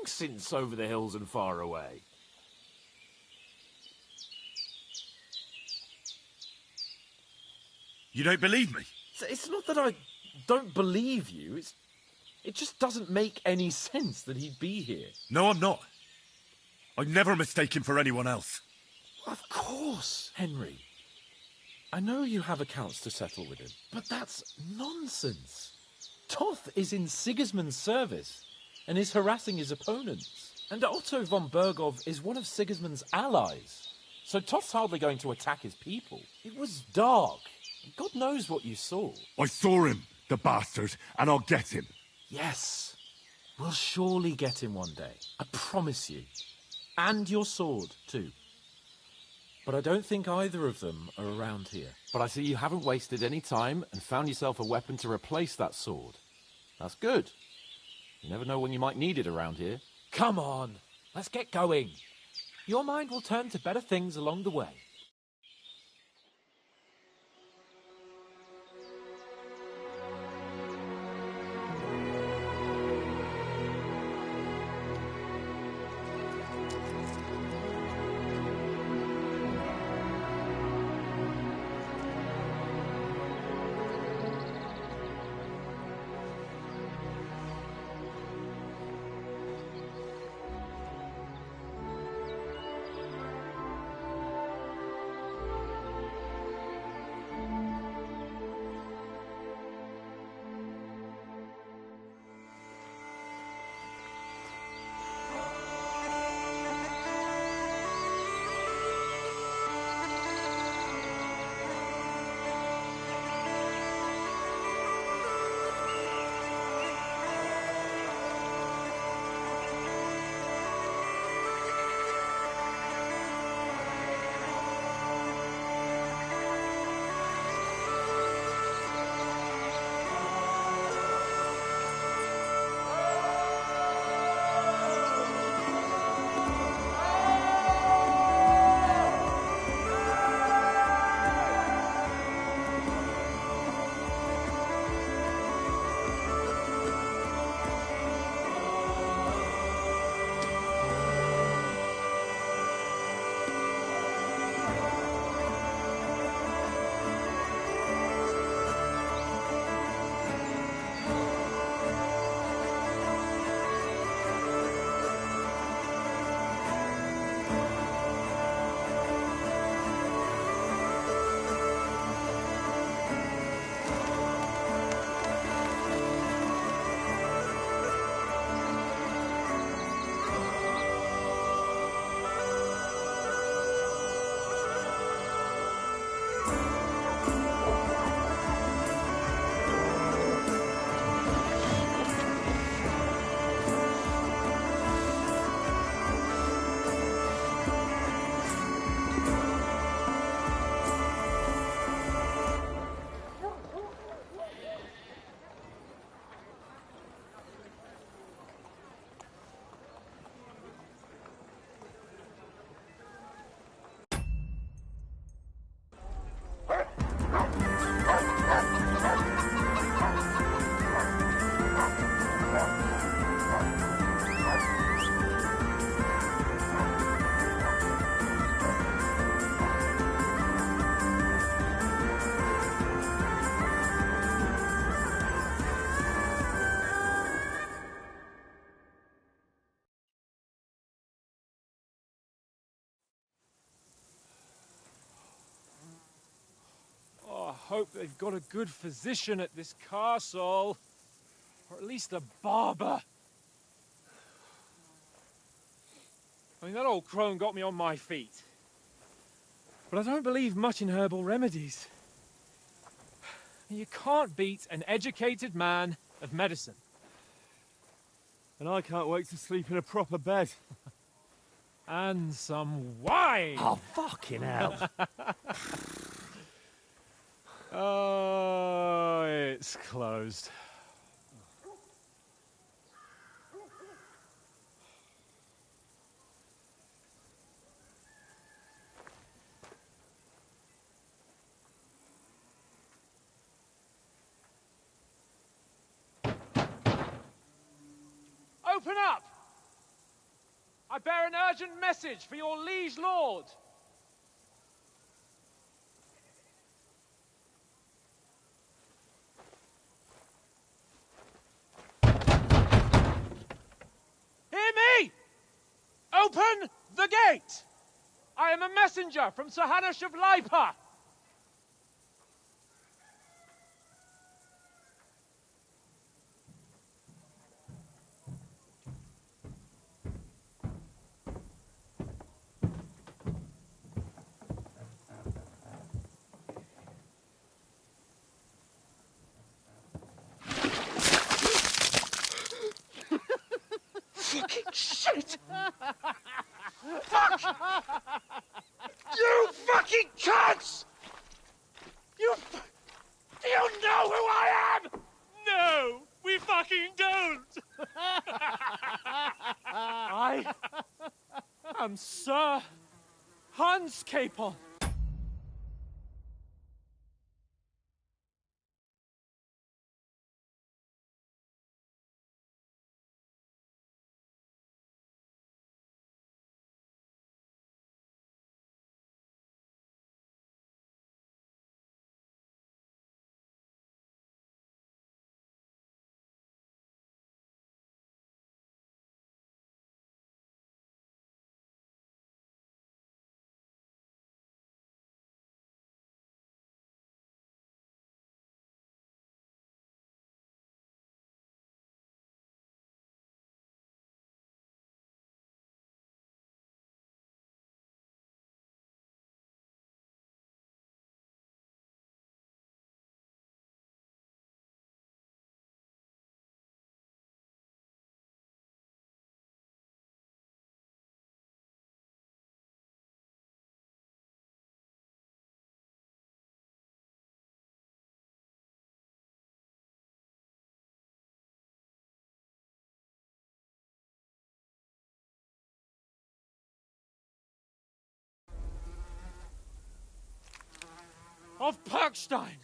since over the hills and far away. You don't believe me? It's not that I don't believe you, it just doesn't make any sense that he'd be here. No, I'm not. I'd never mistake him for anyone else. Of course, Henry. I know you have accounts to settle with him, but that's nonsense. Toth is in Sigismund's service and is harassing his opponents. And Otto von Bergov is one of Sigismund's allies. So Toth's hardly going to attack his people. It was dark. God knows what you saw. I saw him, the bastard, and I'll get him. Yes. We'll surely get him one day. I promise you. And your sword, too. But I don't think either of them are around here. But I see you haven't wasted any time and found yourself a weapon to replace that sword. That's good. You never know when you might need it around here. Come on, let's get going. Your mind will turn to better things along the way. I hope they've got a good physician at this castle. Or at least a barber. I mean, that old crone got me on my feet. But I don't believe much in herbal remedies. You can't beat an educated man of medicine. And I can't wait to sleep in a proper bed. And some wine! Oh, fucking hell. Oh, it's closed. Open up! I bear an urgent message for your liege lord. Hear me! Open the gate! I am a messenger from Sir Hanush of Lipa. Fucking shit! Fuck! You fucking cunts! Do you know who I am? No, we fucking don't! I am Sir Hans Capon. Of Perkstein,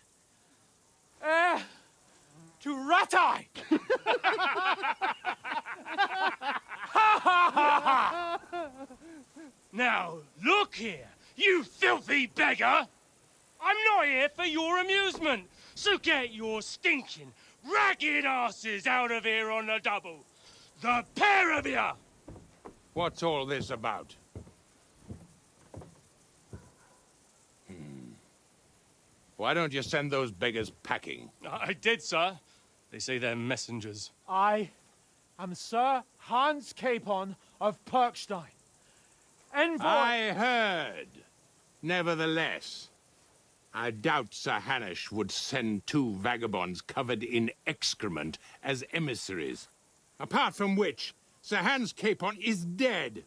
heir to Ratai. Now, look here, you filthy beggar! I'm not here for your amusement, so get your stinking, ragged asses out of here on the double. The pair of you! What's all this about? Why don't you send those beggars packing? I did, sir. They say they're messengers. I am Sir Hans Capon of Perkstein. Envoy. I heard. Nevertheless, I doubt Sir Hanush would send two vagabonds covered in excrement as emissaries. Apart from which, Sir Hans Capon is dead.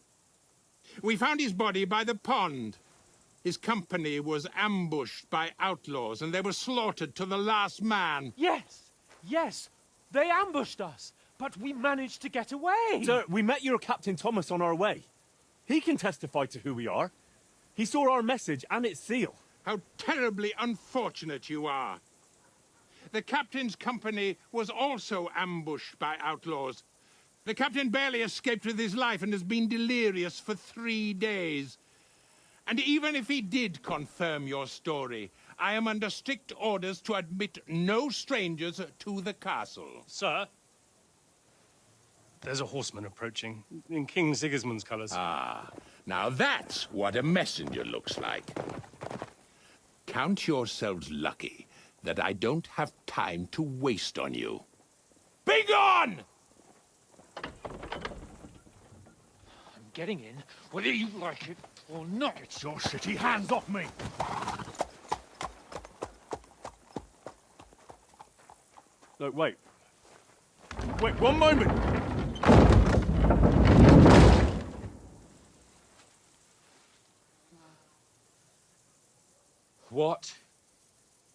We found his body by the pond. His company was ambushed by outlaws, and they were slaughtered to the last man. Yes, yes, they ambushed us, but we managed to get away. Sir, we met your Captain Thomas on our way. He can testify to who we are. He saw our message and its seal. How terribly unfortunate you are. The captain's company was also ambushed by outlaws. The captain barely escaped with his life and has been delirious for 3 days. And even if he did confirm your story, I am under strict orders to admit no strangers to the castle. Sir, there's a horseman approaching, in King Sigismund's colours. Ah, now that's what a messenger looks like. Count yourselves lucky that I don't have time to waste on you. Be gone! I'm getting in, whether you like it or not. Get your shitty hands off me! Look, wait. Wait, one moment! What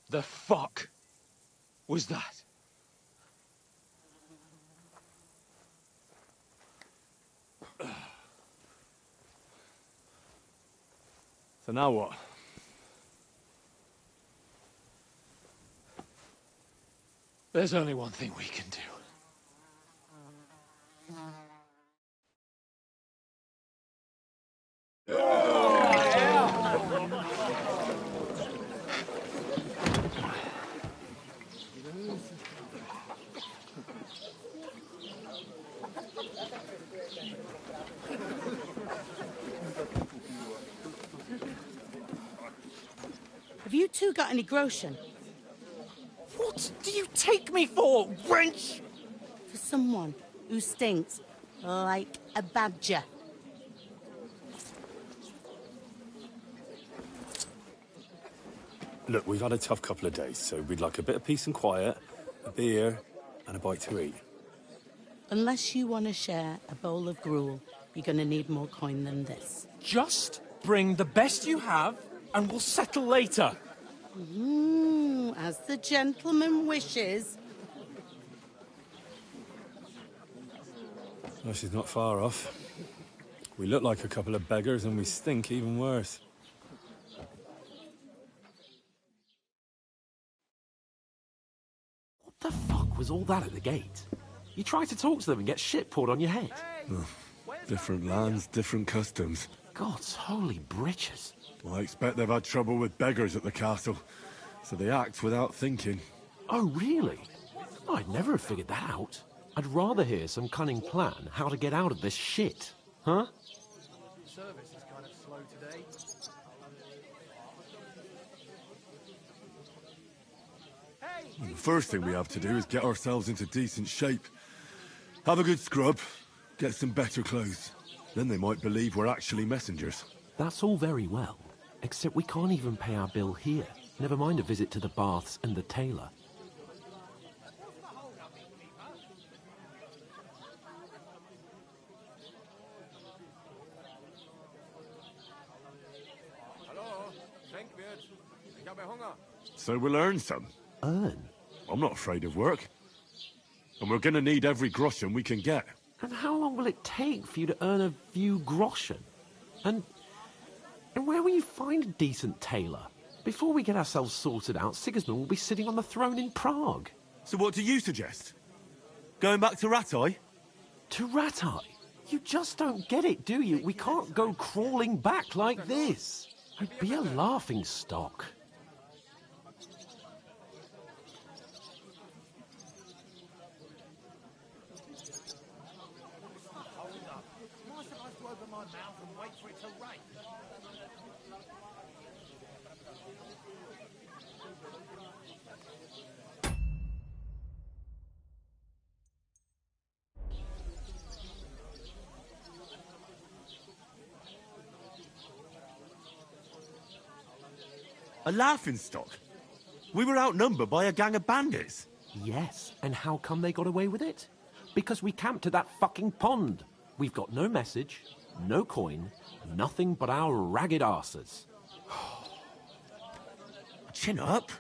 the fuck was that? So now what? There's only one thing we can do. two got any groschen? What do you take me for, wench? For someone who stinks like a badger. Look, we've had a tough couple of days, so we'd like a bit of peace and quiet, a beer, and a bite to eat. Unless you want to share a bowl of gruel, you're going to need more coin than this. Just bring the best you have, and we'll settle later. As the gentleman wishes. Well, she's not far off. We look like a couple of beggars, and we stink even worse. What the fuck was all that at the gate? You try to talk to them and get shit poured on your head. Different lands, different customs. God's holy britches. Well, I expect they've had trouble with beggars at the castle, so they act without thinking. Oh, really? I'd never have figured that out. I'd rather hear some cunning plan how to get out of this shit. Huh? Service is kind of slow today. The first thing we have to do is get ourselves into decent shape. Have a good scrub, get some better clothes. Then they might believe we're actually messengers. That's all very well, except we can't even pay our bill here. Never mind a visit to the baths and the tailor. So we'll earn some. Earn? I'm not afraid of work. And we're gonna need every groschen we can get. And how long will it take for you to earn a few groschen? And where will you find a decent tailor? Before we get ourselves sorted out, Sigismund will be sitting on the throne in Prague. So what do you suggest? Going back to Ratai? To Ratai? You just don't get it, do you? We can't go crawling back like this. I'd be a laughing stock. A laughingstock? We were outnumbered by a gang of bandits. Yes, and how come they got away with it? Because we camped at that fucking pond. We've got no message, no coin, nothing but our ragged arses. Chin up.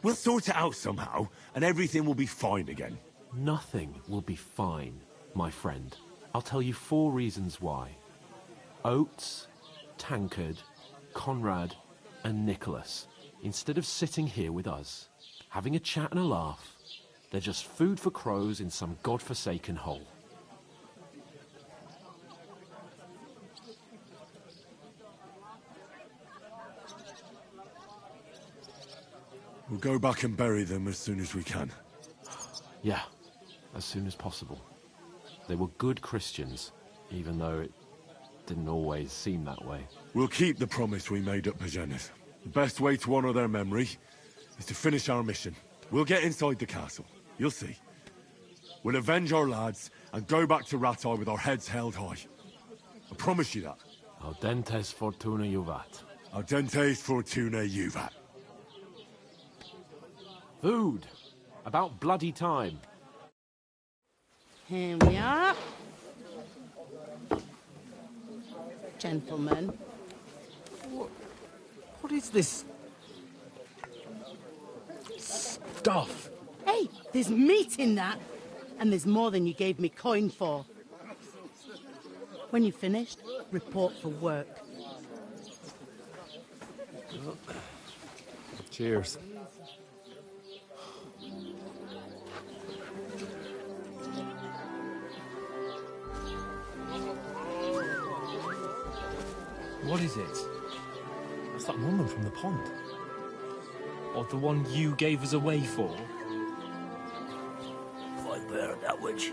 We'll sort it out somehow, and everything will be fine again. Nothing will be fine, my friend. I'll tell you 4 reasons why. Oates, Tankard, Conrad, and Nicholas, instead of sitting here with us, having a chat and a laugh, they're just food for crows in some godforsaken hole. We'll go back and bury them as soon as we can. Yeah, as soon as possible. They were good Christians, even though it didn't always seem that way. We'll keep the promise we made at Pagenis. The best way to honor their memory is to finish our mission. We'll get inside the castle. You'll see. We'll avenge our lads and go back to Ratai with our heads held high. I promise you that. Audentes fortuna juvat. Audentes fortuna juvat. Food. About bloody time. Here we are. Gentlemen. What is this stuff? Hey, there's meat in that. And there's more than you gave me coin for. When you're finished, report for work. Cheers. What is it? That's that woman from the pond. Or the one you gave us away for? Fight better that witch.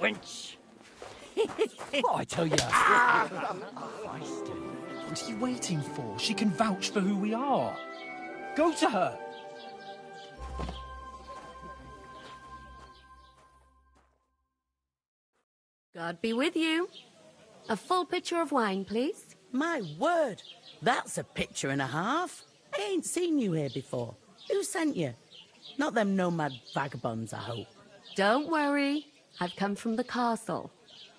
Wench! What I tell you? What are you waiting for? She can vouch for who we are. Go to her! God be with you. A full pitcher of wine, please. My word, that's a picture and a half. I ain't seen you here before. Who sent you? Not them nomad vagabonds, I hope. Don't worry. I've come from the castle.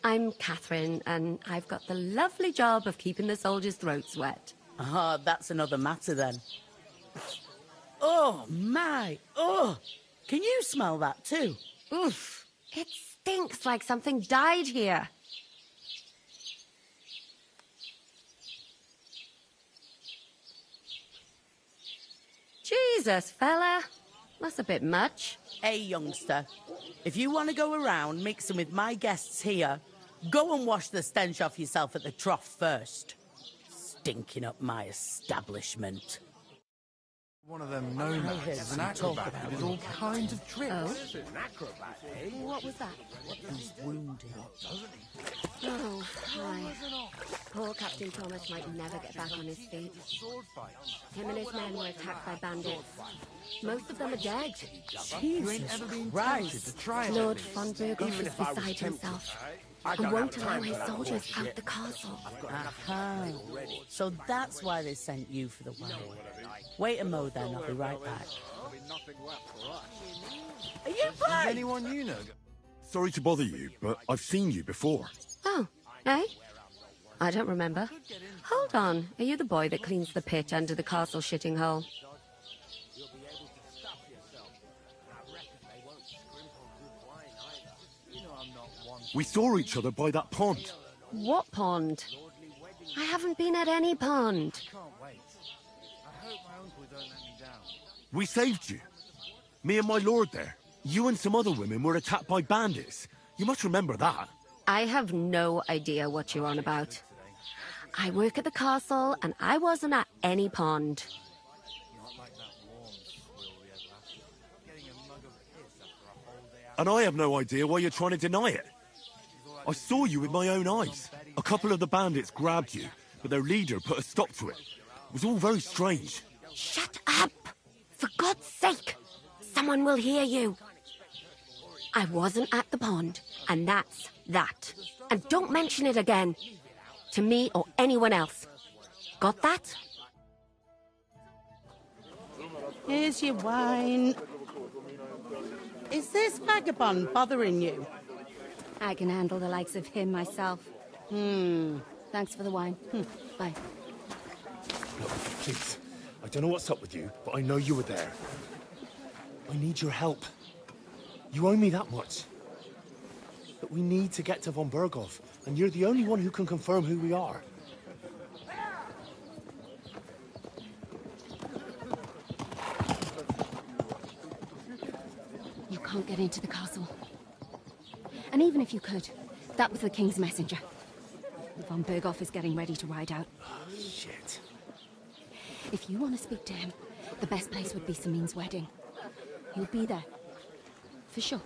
I'm Catherine, and I've got the lovely job of keeping the soldiers' throats wet. Ah, that's another matter then. Oh, my. Oh, can you smell that too? Oof. It stinks like something died here. Jesus, fella. That's a bit much. Hey, youngster. If you want to go around mixing with my guests here, go and wash the stench off yourself at the trough first. Stinking up my establishment. One of them nomads is an acrobat who does all kinds of tricks. Oh? An acrobat, eh? What was that? He's wounded. Oh, hi. Poor Captain Thomas might never get back on his feet. Him and his men were attacked by bandits. Most of them are dead. Jesus Christ. Lord von Burgos is beside himself and won't allow his soldiers out the castle. Aha. So that's why they sent you for the wine. Wait a mo then, I'll be right back. Are you blind? Anyone you know? Sorry to bother you, but I've seen you before. Oh, eh? I don't remember. Hold on, are you the boy that cleans the pit under the castle shitting hole? We saw each other by that pond. What pond? I haven't been at any pond. Can't wait. I hope my uncle don't let me down. We saved you. Me and my lord there. You and some other women were attacked by bandits. You must remember that. I have no idea what you're on about. I work at the castle, and I wasn't at any pond. And I have no idea why you're trying to deny it. I saw you with my own eyes. A couple of the bandits grabbed you, but their leader put a stop to it. It was all very strange. Shut up! For God's sake! Someone will hear you. I wasn't at the pond, and that's that. And don't mention it again. To me or anyone else. Got that? Here's your wine. Is this vagabond bothering you? I can handle the likes of him myself. Thanks for the wine. Bye. Look, please. I don't know what's up with you, but I know you were there. I need your help. You owe me that much. But we need to get to von Berghoff, and you're the only one who can confirm who we are. You can't get into the castle. And even if you could, that was the King's messenger. Von Berghoff is getting ready to ride out. Oh, shit. If you want to speak to him, the best place would be Samin's wedding. He'll be there. For sure.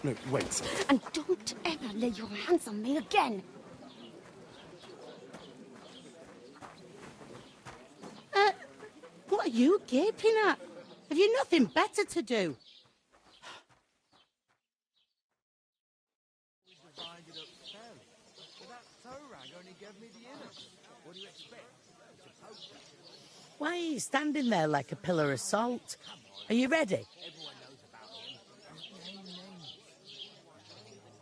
No, wait. And don't ever lay your hands on me again! What are you gaping at? Have you nothing better to do? Why are you standing there like a pillar of salt? Are you ready?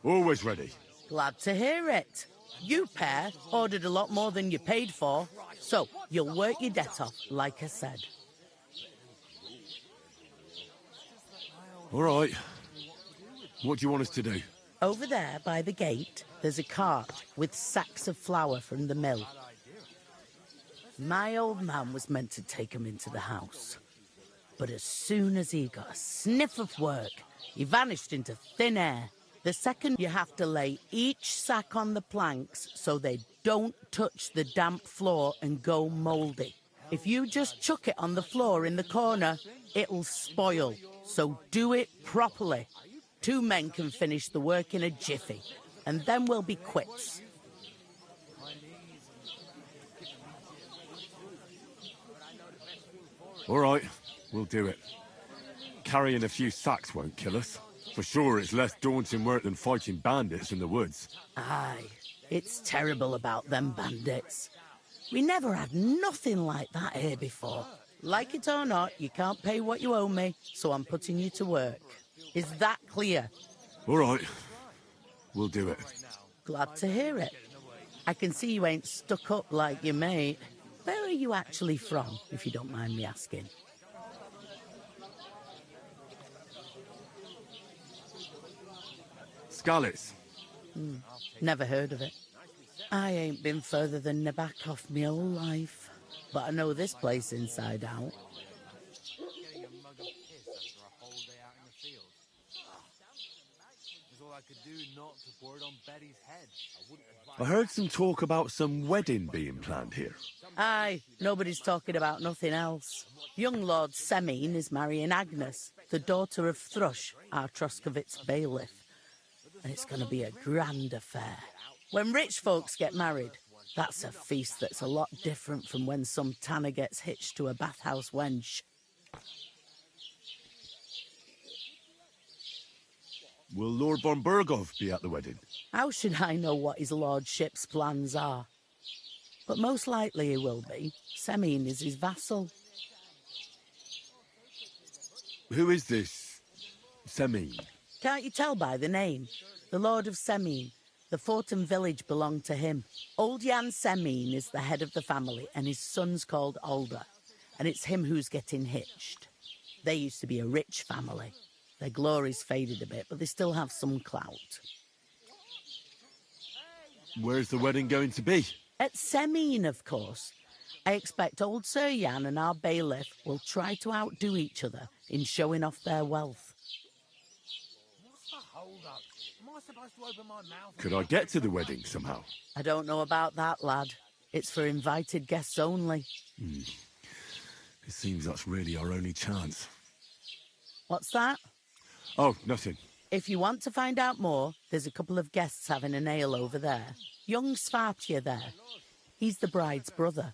Always ready. Glad to hear it. You pair ordered a lot more than you paid for, so you'll work your debt off, like I said. All right. What do you want us to do? Over there by the gate, there's a cart with sacks of flour from the mill. My old man was meant to take 'em into the house. But as soon as he got a sniff of work, he vanished into thin air. The second you have to lay each sack on the planks so they don't touch the damp floor and go mouldy. If you just chuck it on the floor in the corner, it'll spoil. So do it properly. 2 men can finish the work in a jiffy, and then we'll be quits. All right. We'll do it. Carrying a few sacks won't kill us. For sure, it's less daunting work than fighting bandits in the woods. Aye, it's terrible about them bandits. We never had nothing like that here before. Like it or not, you can't pay what you owe me, so I'm putting you to work. Is that clear? All right. We'll do it. Glad to hear it. I can see you ain't stuck up like your mate. Where are you actually from, if you don't mind me asking? Skalitz. Never heard of it. I ain't been further than Nabakov my whole life, but I know this place inside out. Getting a mug of piss after a whole day out in the field. It's all I could do not to pour it on Betty's head. I heard some talk about some wedding being planned here. Aye, nobody's talking about nothing else. Young Lord Semine is marrying Agnes, the daughter of Thrush, our Troskovitz bailiff. And it's going to be a grand affair. When rich folks get married, that's a feast that's a lot different from when some tanner gets hitched to a bathhouse wench. Will Lord von Burgov be at the wedding? How should I know what his lordship's plans are? But most likely he will be. Semine is his vassal. Who is this Semine? Can't you tell by the name? The Lord of Semine. The fort and village belong to him. Old Jan Semine is the head of the family, and his son's called Alder. And it's him who's getting hitched. They used to be a rich family. Their glory's faded a bit, but they still have some clout. Where's the wedding going to be? At Semine, of course. I expect old Sir Jan and our bailiff will try to outdo each other in showing off their wealth. Could I get to the wedding somehow? I don't know about that, lad. It's for invited guests only. It seems that's really our only chance. What's that? Oh, nothing. If you want to find out more, there's a couple of guests having an ale over there. Young Svartje there. He's the bride's brother.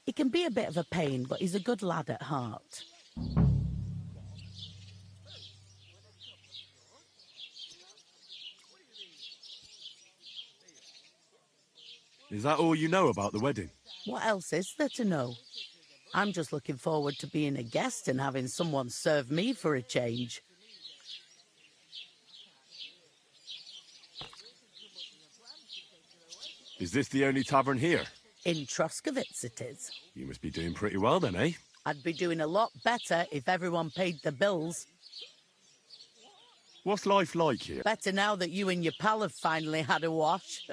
He can be a bit of a pain, but he's a good lad at heart. Is that all you know about the wedding? What else is there to know? I'm just looking forward to being a guest and having someone serve me for a change. Is this the only tavern here? In Troskovitz it is. You must be doing pretty well then, eh? I'd be doing a lot better if everyone paid the bills. What's life like here? Better now that you and your pal have finally had a wash.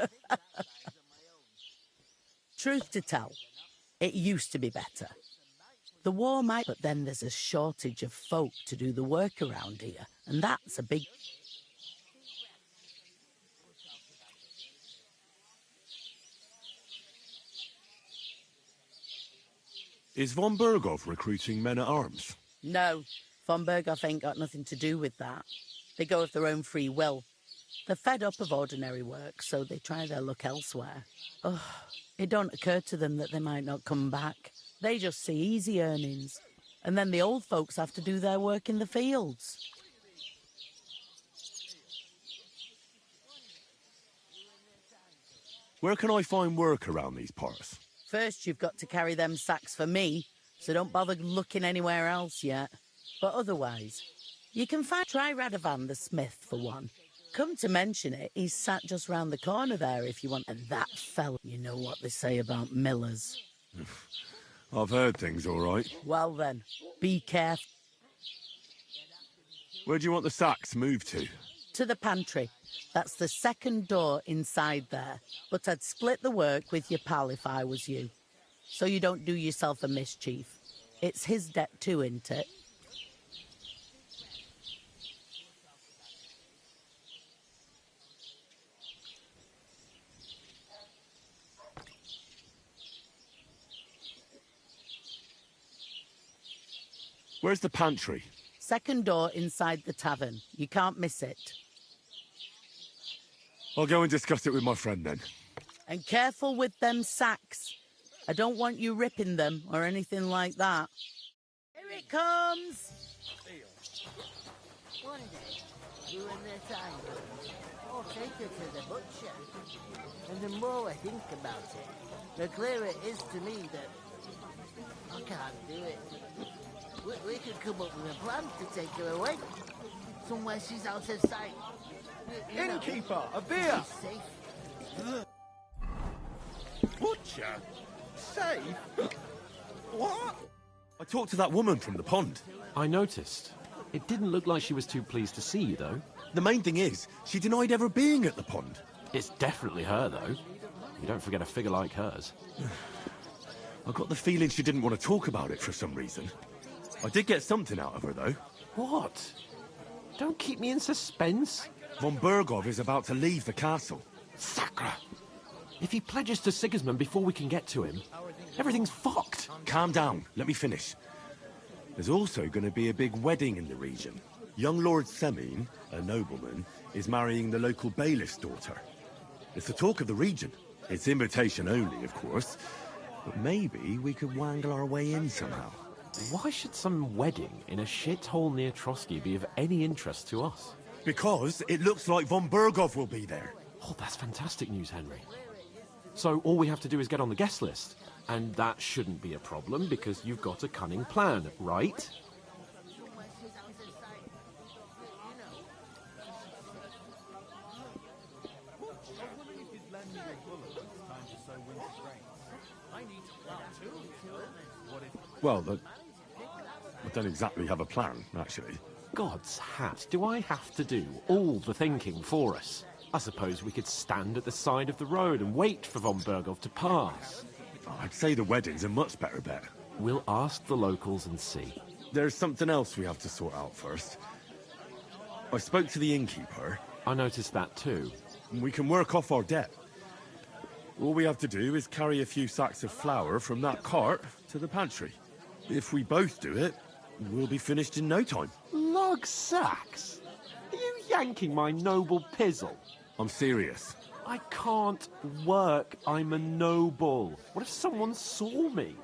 Truth to tell, it used to be better. The war might, but then there's a shortage of folk to do the work around here, and that's a big... Is von Burgov recruiting men-at-arms? No, von Berghoff ain't got nothing to do with that. They go of their own free will. They're fed up of ordinary work, so they try their luck elsewhere. Oh, it don't occur to them that they might not come back. They just see easy earnings. And then the old folks have to do their work in the fields. Where can I find work around these parts? First, you've got to carry them sacks for me, so don't bother looking anywhere else yet. But otherwise, you can try Radovan the smith for one. Come to mention it, he's sat just round the corner there if you want. And that fella, you know what they say about millers. I've heard things, all right. Well then, be careful. Where do you want the sacks moved to? To the pantry. That's the second door inside there. But I'd split the work with your pal if I was you. So you don't do yourself a mischief. It's his debt too, isn't it? Where's the pantry? Second door inside the tavern. You can't miss it. I'll go and discuss it with my friend then. And careful with them sacks. I don't want you ripping them or anything like that. Here it comes! One day, you and this Ivan, I'll take her to the butcher. And the more I think about it, the clearer it is to me that I can't do it. We could come up with a plan to take her away. Somewhere she's out of sight. Innkeeper, a beer! She's safe. Butcher? Safe? What? I talked to that woman from the pond. I noticed. It didn't look like she was too pleased to see you, though. The main thing is, she denied ever being at the pond. It's definitely her, though. You don't forget a figure like hers. I got the feeling she didn't want to talk about it for some reason. I did get something out of her, though. What? Don't keep me in suspense. Von Bergov is about to leave the castle. Sacre! If he pledges to Sigismund before we can get to him, everything's fucked. Calm down. Let me finish. There's also going to be a big wedding in the region. Young Lord Semin, a nobleman, is marrying the local bailiff's daughter. It's the talk of the region. It's invitation only, of course. But maybe we could wangle our way in somehow. Why should some wedding in a shithole near Trotsky be of any interest to us? Because it looks like Von Bergov will be there. Oh, that's fantastic news, Henry. So all we have to do is get on the guest list. And that shouldn't be a problem because you've got a cunning plan, right? Well, I don't exactly have a plan, actually. God's hat, do I have to do all the thinking for us? I suppose we could stand at the side of the road and wait for Von Bergov to pass. I'd say the wedding's a much better bet. We'll ask the locals and see. There's something else we have to sort out first. I spoke to the innkeeper. I noticed that too. We can work off our debt. All we have to do is carry a few sacks of flour from that cart to the pantry. If we both do it, we'll be finished in no time. Lug sacks? Are you yanking my noble pizzle? I'm serious. I can't work. I'm a noble. What if someone saw me?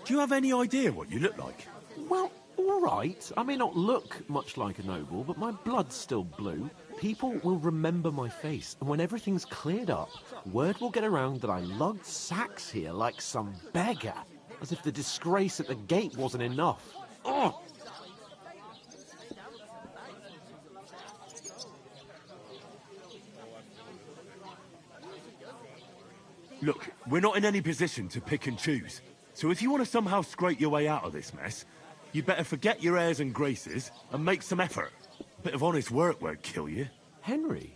Do you have any idea what you look like? Well, all right. I may not look much like a noble, but my blood's still blue. People will remember my face, and when everything's cleared up, word will get around that I lugged sacks here like some beggar, as if the disgrace at the gate wasn't enough. Ugh! Look, we're not in any position to pick and choose. So if you want to somehow scrape your way out of this mess, you'd better forget your airs and graces and make some effort. A bit of honest work won't kill you. Henry,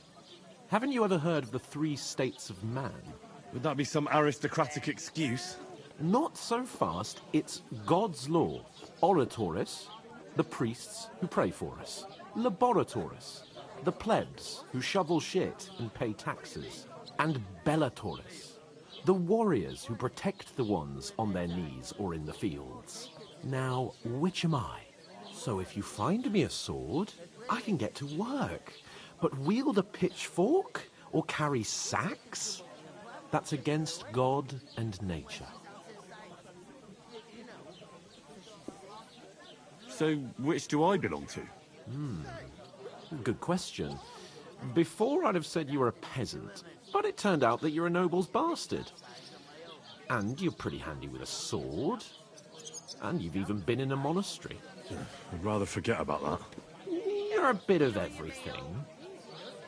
haven't you ever heard of the 3 states of man? Would that be some aristocratic excuse? Not so fast. It's God's law. Oratoris, the priests who pray for us. Laboratoris, the plebs who shovel shit and pay taxes. And Bellatoris, the warriors who protect the ones on their knees or in the fields. Now, which am I? So if you find me a sword, I can get to work. But wield a pitchfork or carry sacks? That's against God and nature. So which do I belong to? Good question. Before I'd have said you were a peasant, but it turned out that you're a noble's bastard. And you're pretty handy with a sword. And you've even been in a monastery. I'd rather forget about that. You're a bit of everything.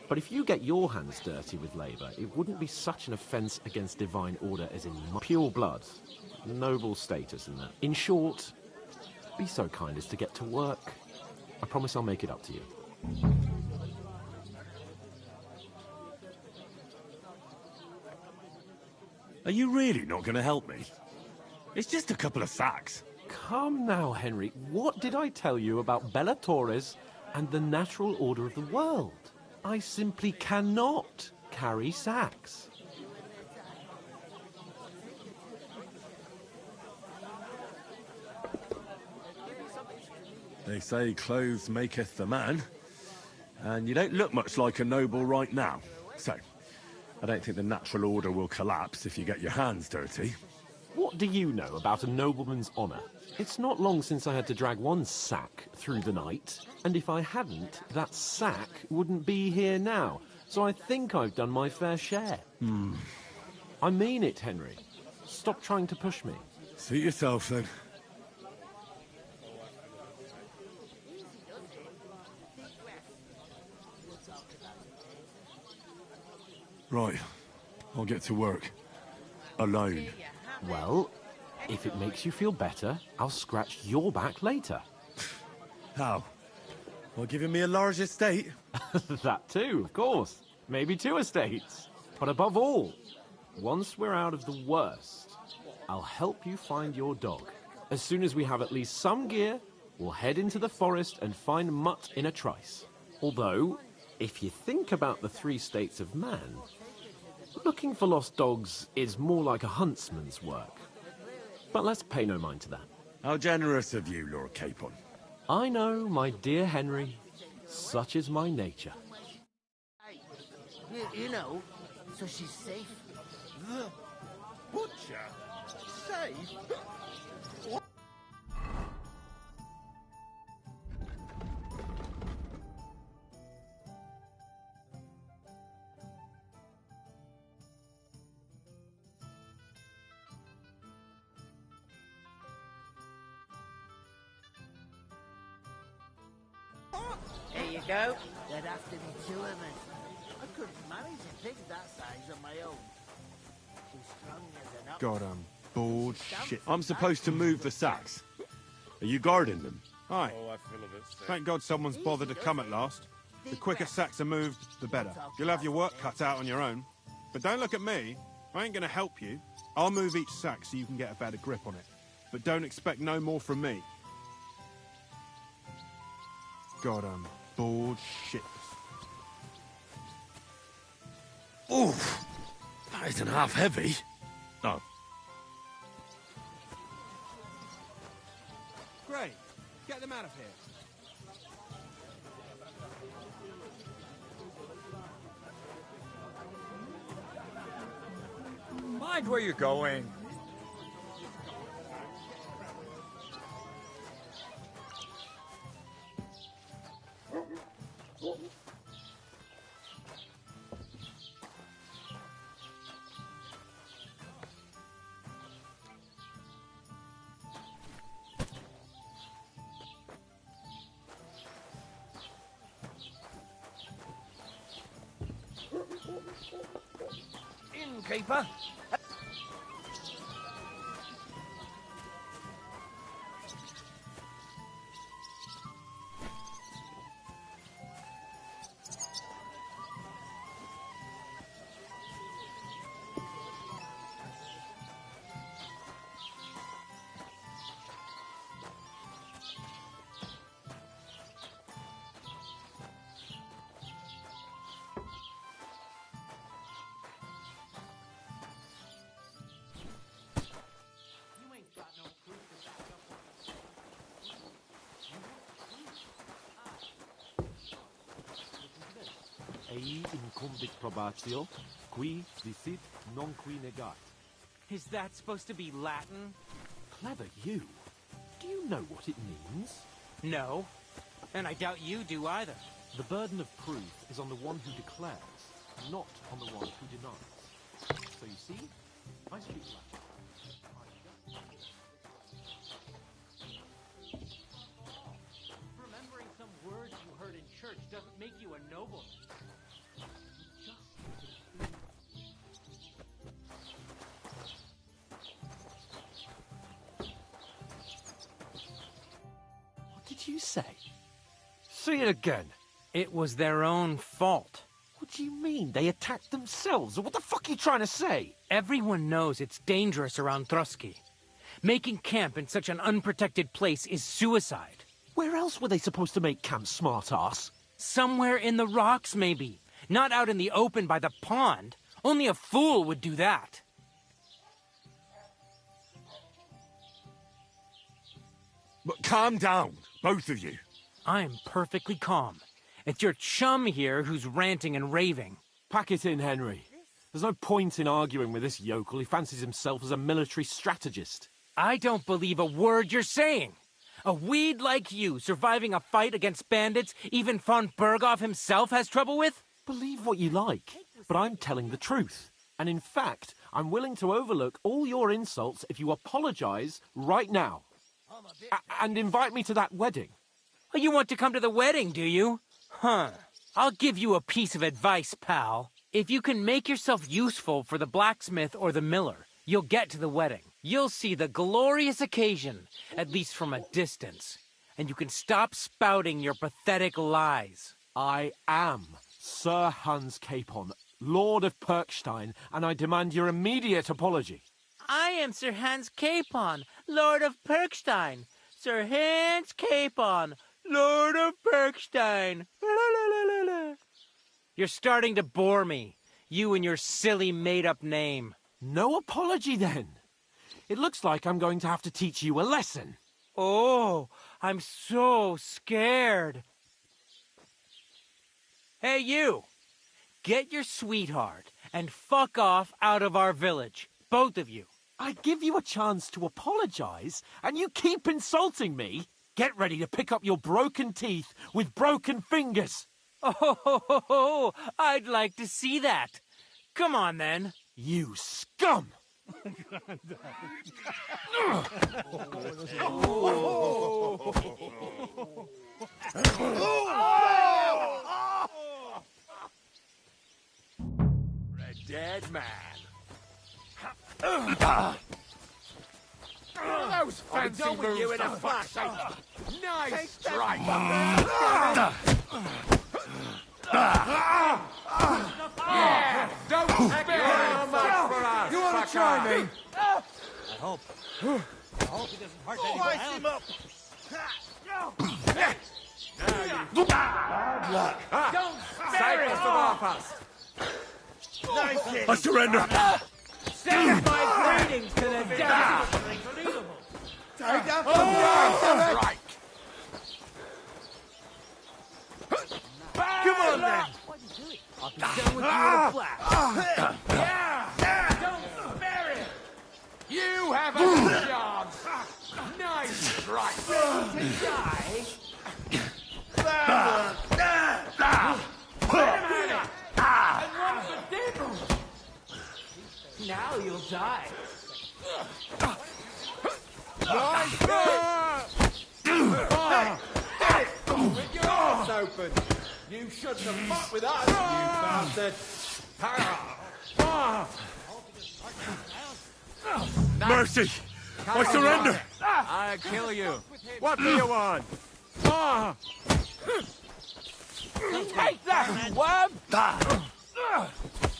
But if you get your hands dirty with labour, it wouldn't be such an offence against divine order as in pure blood, noble status and that. In short, be so kind as to get to work. I promise I'll make it up to you. Are you really not going to help me? It's just a couple of sacks. Come now, Henry. What did I tell you about Bellatoris and the natural order of the world? I simply cannot carry sacks. They say clothes maketh the man, and you don't look much like a noble right now. So, I don't think the natural order will collapse if you get your hands dirty. What do you know about a nobleman's honour? It's not long since I had to drag one sack through the night, and if I hadn't, that sack wouldn't be here now. So I think I've done my fair share. I mean it, Henry. Stop trying to push me. Suit yourself, then. Right. I'll get to work. Alone. Well, if it makes you feel better, I'll scratch your back later. How? Well, giving me a large estate? That too, of course. Maybe 2 estates. But above all, once we're out of the worst, I'll help you find your dog. As soon as we have at least some gear, we'll head into the forest and find Mutt in a trice. Although, if you think about the 3 states of man, looking for lost dogs is more like a huntsman's work. But let's pay no mind to that. How generous of you, Lord Capon. I know, my dear Henry. Such is my nature. You know, so she's safe. The butcher? Safe? There you go. There'd have to be 2 of us. I couldn't manage a pig that size on my own. Too strong as an ox. God, I'm bored. Shit. I'm supposed to move the sacks. Are you guarding them? Hi. Oh, I feel a bit sick. Thank God someone's bothered to come at last. The quicker sacks are moved, the better. You'll have your work cut out on your own. But don't look at me. I ain't gonna help you. I'll move each sack so you can get a better grip on it. But don't expect no more from me. God, I'm bored shitless. Oof! That isn't half heavy. Oh. Great. Get them out of here. Mind where you're going. Innkeeper? Ei incumbit probatio, qui dicit non qui negat. Is that supposed to be Latin? Clever you. Do you know what it means? No. And I doubt you do either. The burden of proof is on the one who declares, not on the one who denies. So you see, I speak Latin. Remembering some words you heard in church doesn't make you a noble. What did you say? Say it again. It was their own fault. What do you mean? They attacked themselves? What the fuck are you trying to say? Everyone knows it's dangerous around Trotsky. Making camp in such an unprotected place is suicide. Where else were they supposed to make camp, smart-ass? Somewhere in the rocks, maybe. Not out in the open by the pond. Only a fool would do that. But calm down. Both of you. I'm perfectly calm. It's your chum here who's ranting and raving. Pack it in, Henry. There's no point in arguing with this yokel who fancies himself as a military strategist. I don't believe a word you're saying. A weed like you surviving a fight against bandits even von Berghoff himself has trouble with? Believe what you like, but I'm telling the truth. And in fact, I'm willing to overlook all your insults if you apologize right now. And invite me to that wedding. Oh, you want to come to the wedding, do you? Huh. I'll give you a piece of advice, pal. If you can make yourself useful for the blacksmith or the miller, you'll get to the wedding. You'll see the glorious occasion, at least from a distance. And you can stop spouting your pathetic lies. I am Sir Hans Capon, Lord of Perkstein, and I demand your immediate apology. I am Sir Hans Capon, Lord of Perkstein. Sir Hans Capon, Lord of Perkstein. You're starting to bore me. You and your silly made-up name. No apology, then. It looks like I'm going to have to teach you a lesson. Oh, I'm so scared. Hey, you. Get your sweetheart and fuck off out of our village. Both of you. I give you a chance to apologize, and you keep insulting me. Get ready to pick up your broken teeth with broken fingers. Oh, I'd like to see that. Come on, then. You scum! A dead man. Those fancy moves with you in a flash. Nice strike. Yeah, don't spare much for us. You want to try me? I hope he doesn't hurt anyone else. Bad luck. Don't spare us. Nice hit. I surrender. Send my greetings to the dead. Take that Right. Come on, then. I'll be done with you in a flash. Yeah. Don't spare it. You have a chance. Nice strike. To die? Now you'll die. With your eyes open. You shouldn't have fought with us, you bastard. Mercy! I surrender! I'll kill you. What do you want? Take that, worm!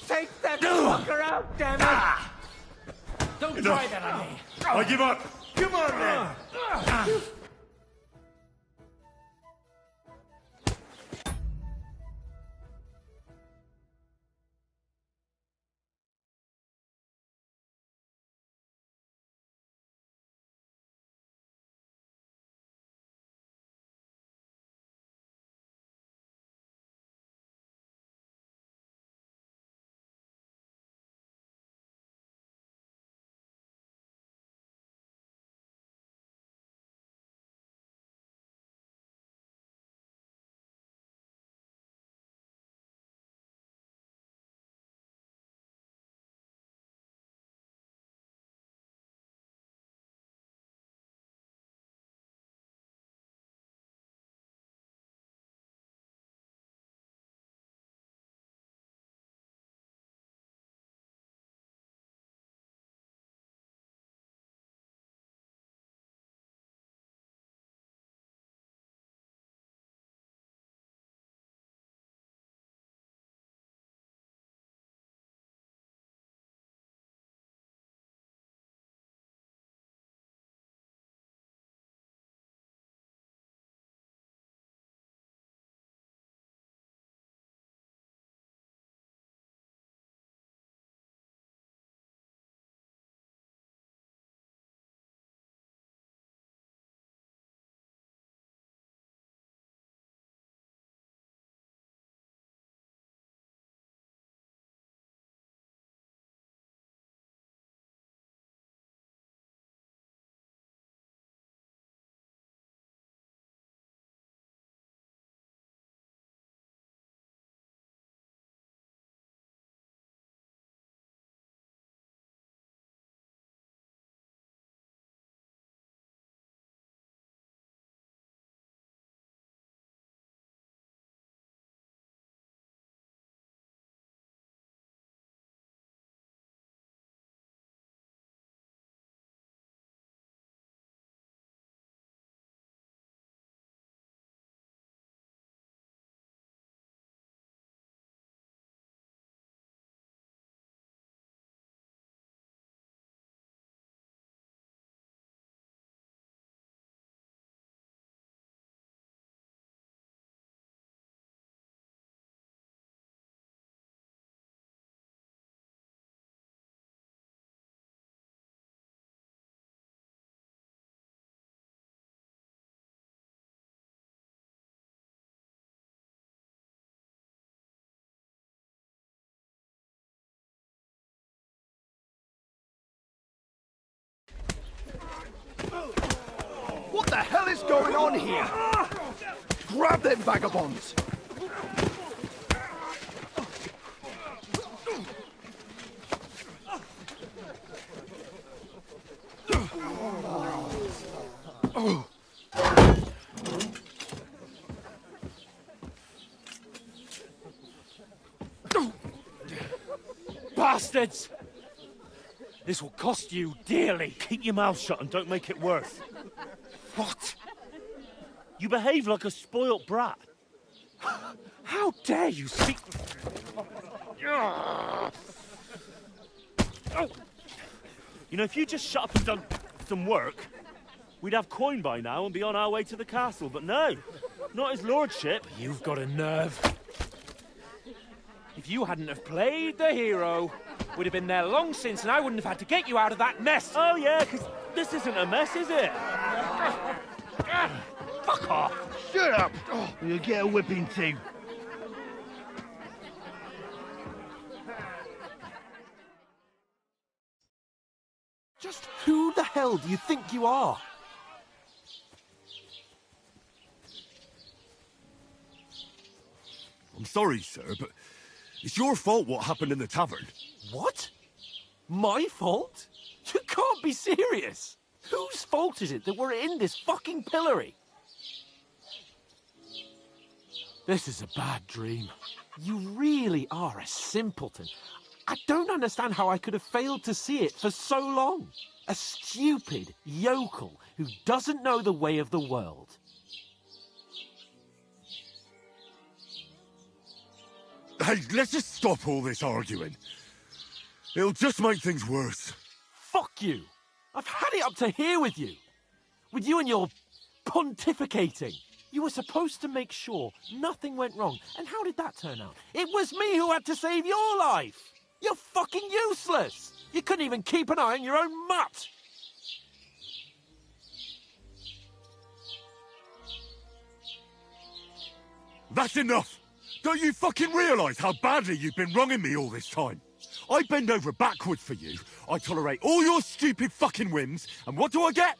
Take that fucker out, damn it! Don't try that on me. I give up! Come on, then. the hell is going on here? Grab them vagabonds! Bastards! This will cost you dearly. Keep your mouth shut and don't make it worse. What? You behave like a spoilt brat. How dare you speak... You know, if you just shut up and done some work, we'd have coin by now and be on our way to the castle. But no, not his lordship. You've got a nerve. If you hadn't have played the hero, we'd have been there long since and I wouldn't have had to get you out of that mess. Oh, yeah, because this isn't a mess, is it? Fuck off. Shut up! You'll get a whipping too. Just who the hell do you think you are? I'm sorry, sir, but it's your fault what happened in the tavern. What? My fault? You can't be serious. Whose fault is it that we're in this fucking pillory? This is a bad dream. You really are a simpleton. I don't understand how I could have failed to see it for so long. A stupid yokel who doesn't know the way of the world. Hey, let's just stop all this arguing. It'll just make things worse. Fuck you. I've had it up to here with you. With you and your pontificating. You were supposed to make sure nothing went wrong. And how did that turn out? It was me who had to save your life. You're fucking useless. You couldn't even keep an eye on your own mutt. That's enough. Don't you fucking realise how badly you've been wronging me all this time? I bend over backwards for you. I tolerate all your stupid fucking whims. And what do I get?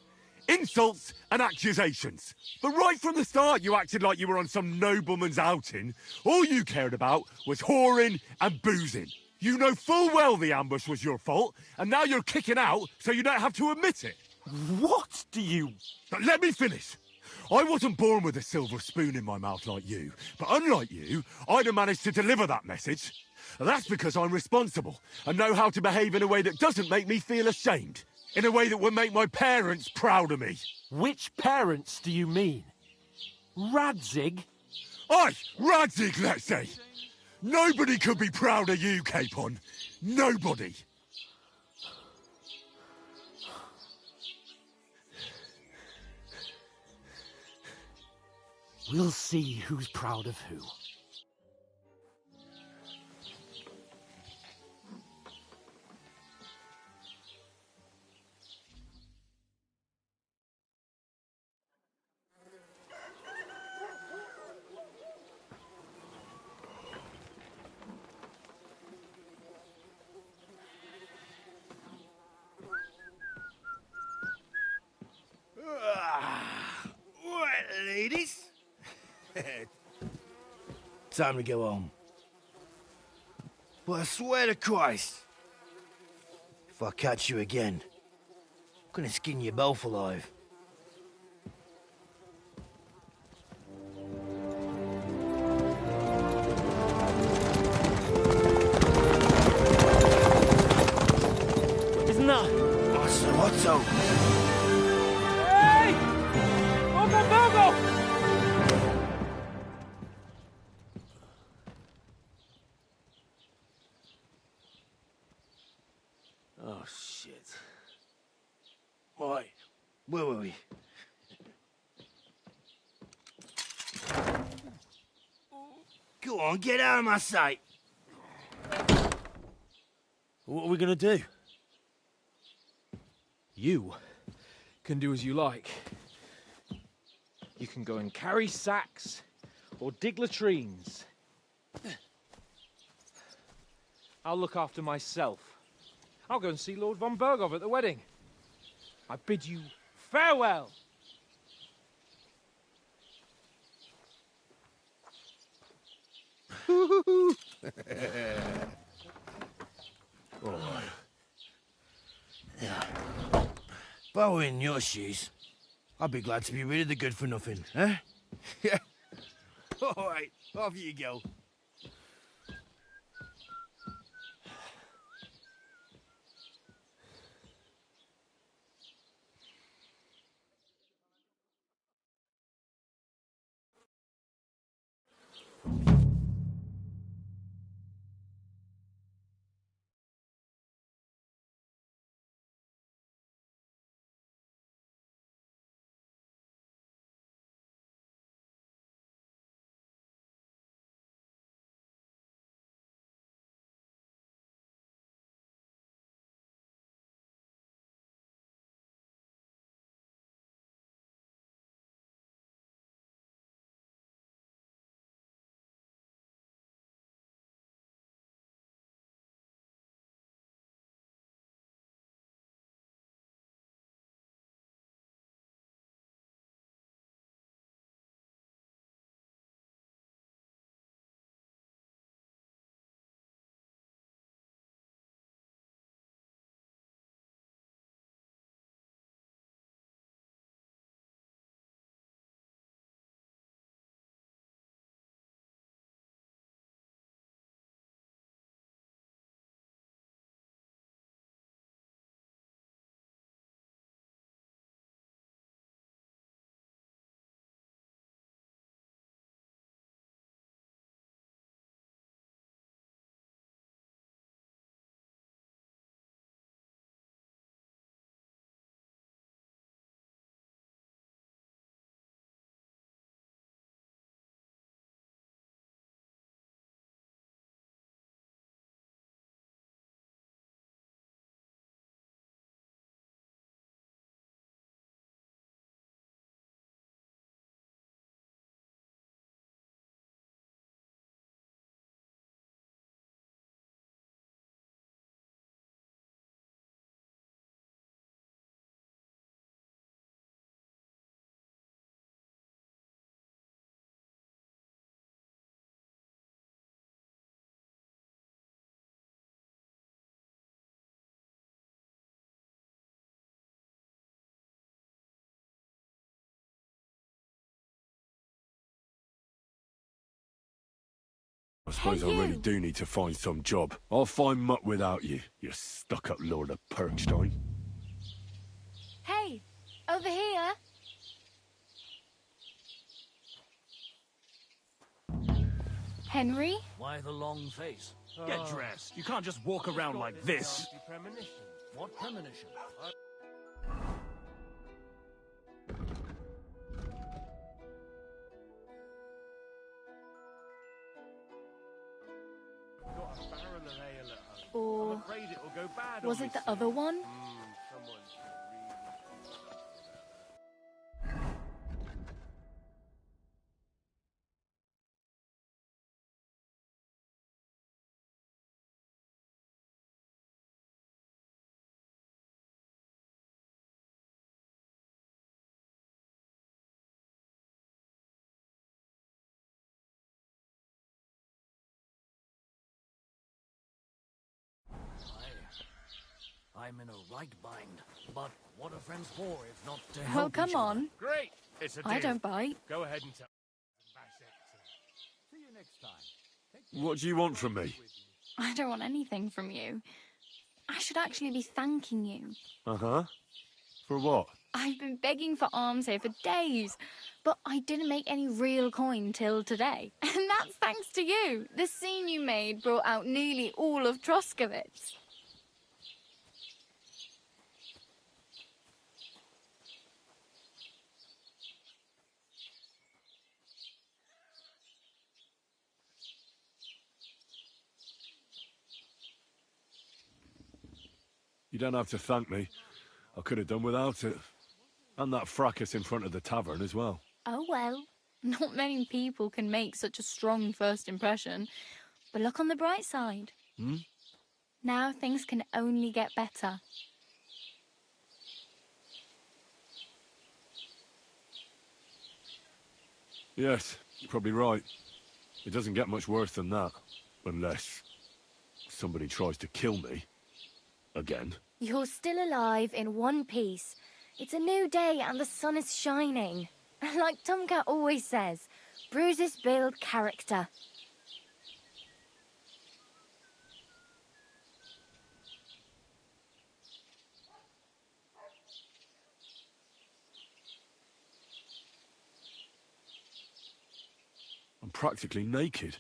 Insults and accusations. But right from the start, you acted like you were on some nobleman's outing. All you cared about was whoring and boozing. You know full well the ambush was your fault, and now you're kicking out so you don't have to admit it. What do you... But let me finish. I wasn't born with a silver spoon in my mouth like you, but unlike you, I'd have managed to deliver that message. That's because I'm responsible and know how to behave in a way that doesn't make me feel ashamed. In a way that would make my parents proud of me. Which parents do you mean? Radzig? Aye, Radzig, let's say. Nobody could be proud of you, Capon. Nobody. We'll see who's proud of who. Right, ladies. Time to go home. But I swear to Christ, if I catch you again, I'm gonna skin you both alive. Isn't that... What's up? Hey! Open Virgo! Oh, shit. Right. Where were we? Go on, get out of my sight. What are we gonna do? You can do as you like. You can go and carry sacks or dig latrines. I'll look after myself. I'll go and see Lord von Bergov at the wedding. I bid you farewell. Oh. Yeah. If I were in your shoes, I'd be glad to be rid of the good for nothing, eh? Yeah. All right, off you go. I suppose I really do need to find some job. I'll find mutt without you, you stuck-up Lord of Perkstein. Hey, over here. Henry? Why the long face? Get dressed. You can't just walk around like this. What premonition? Or was it the other one? I'm in a right bind, but what are friends for if not to Well, help come each other? on. Great! It's a deal. I don't bite. Go ahead and tell. See you next time. What do you want from me? I don't want anything from you. I should actually be thanking you. Uh-huh. For what? I've been begging for alms here for days, but I didn't make any real coin till today. And that's thanks to you. The scene you made brought out nearly all of Troskowitz. You don't have to thank me. I could have done without it. And that fracas in front of the tavern as well. Oh well, not many people can make such a strong first impression. But look on the bright side. Hmm? Now things can only get better. Yes, you're probably right. It doesn't get much worse than that. Unless somebody tries to kill me. Again. You're still alive in one piece. It's a new day and the sun is shining. Like Tomcat always says, bruises build character. I'm practically naked.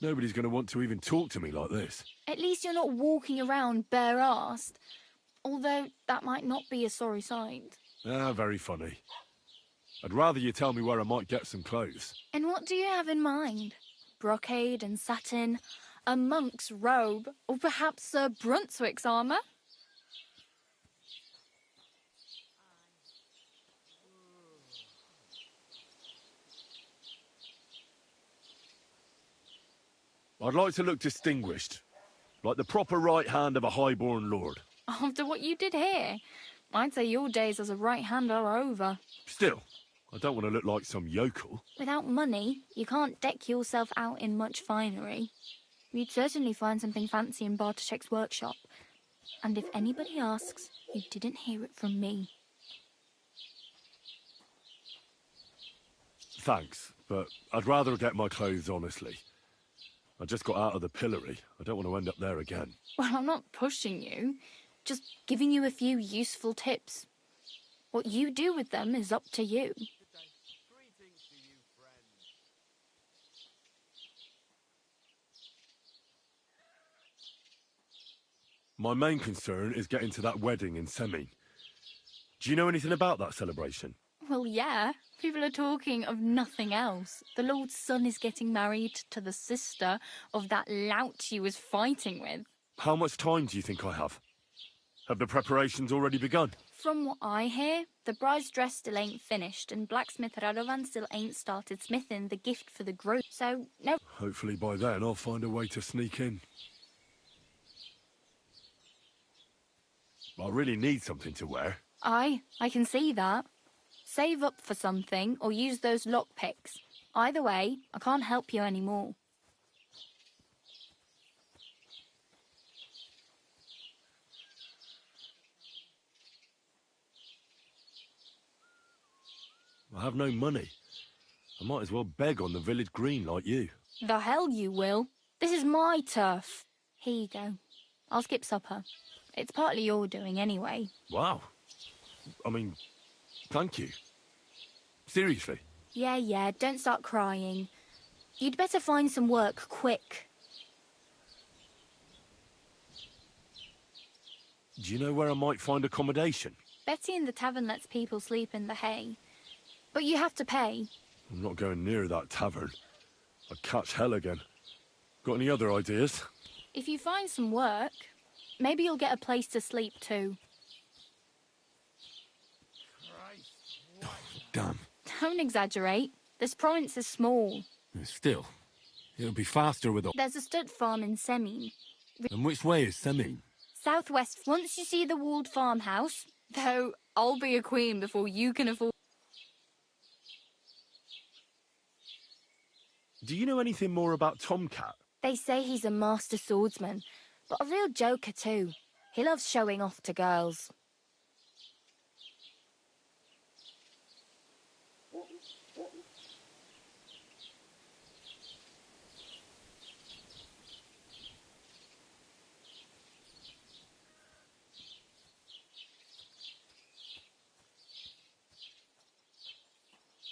Nobody's going to want to even talk to me like this. At least you're not walking around bare-assed. Although that might not be a sorry sight. Ah, very funny. I'd rather you tell me where I might get some clothes. And what do you have in mind? Brocade and satin, a monk's robe, or perhaps Sir Brunswick's armour? I'd like to look distinguished. Like the proper right hand of a highborn lord. After what you did here, I'd say your days as a right hand are over. Still, I don't want to look like some yokel. Without money, you can't deck yourself out in much finery. You'd certainly find something fancy in Bartoszek's workshop. And if anybody asks, you didn't hear it from me. Thanks, but I'd rather get my clothes honestly. I just got out of the pillory. I don't want to end up there again. Well, I'm not pushing you, just giving you a few useful tips. What you do with them is up to you. My main concern is getting to that wedding in Seming. Do you know anything about that celebration? Well, yeah. People are talking of nothing else. The Lord's son is getting married to the sister of that lout he was fighting with. How much time do you think I have? Have the preparations already begun? From what I hear, the bride's dress still ain't finished, and blacksmith Radovan still ain't started smithing the gift for the groom, so no. Hopefully by then I'll find a way to sneak in. I really need something to wear. I can see that. Save up for something, or use those lockpicks. Either way, I can't help you anymore. I have no money. I might as well beg on the village green like you. The hell you will. This is my turf. Here you go. I'll skip supper. It's partly your doing anyway. Wow. I mean, thank you. Seriously. Yeah, don't start crying. You'd better find some work quick. Do you know where I might find accommodation? Betty in the tavern lets people sleep in the hay. But you have to pay. I'm not going near that tavern. I'd catch hell again. Got any other ideas? If you find some work, maybe you'll get a place to sleep too. Damn. Don't exaggerate. This province is small. Still, it'll be faster with a... There's a stud farm in Seming. And which way is Seming? Southwest. Once you see the walled farmhouse, though I'll be a queen before you can afford... Do you know anything more about Tomcat? They say he's a master swordsman, but a real joker too. He loves showing off to girls.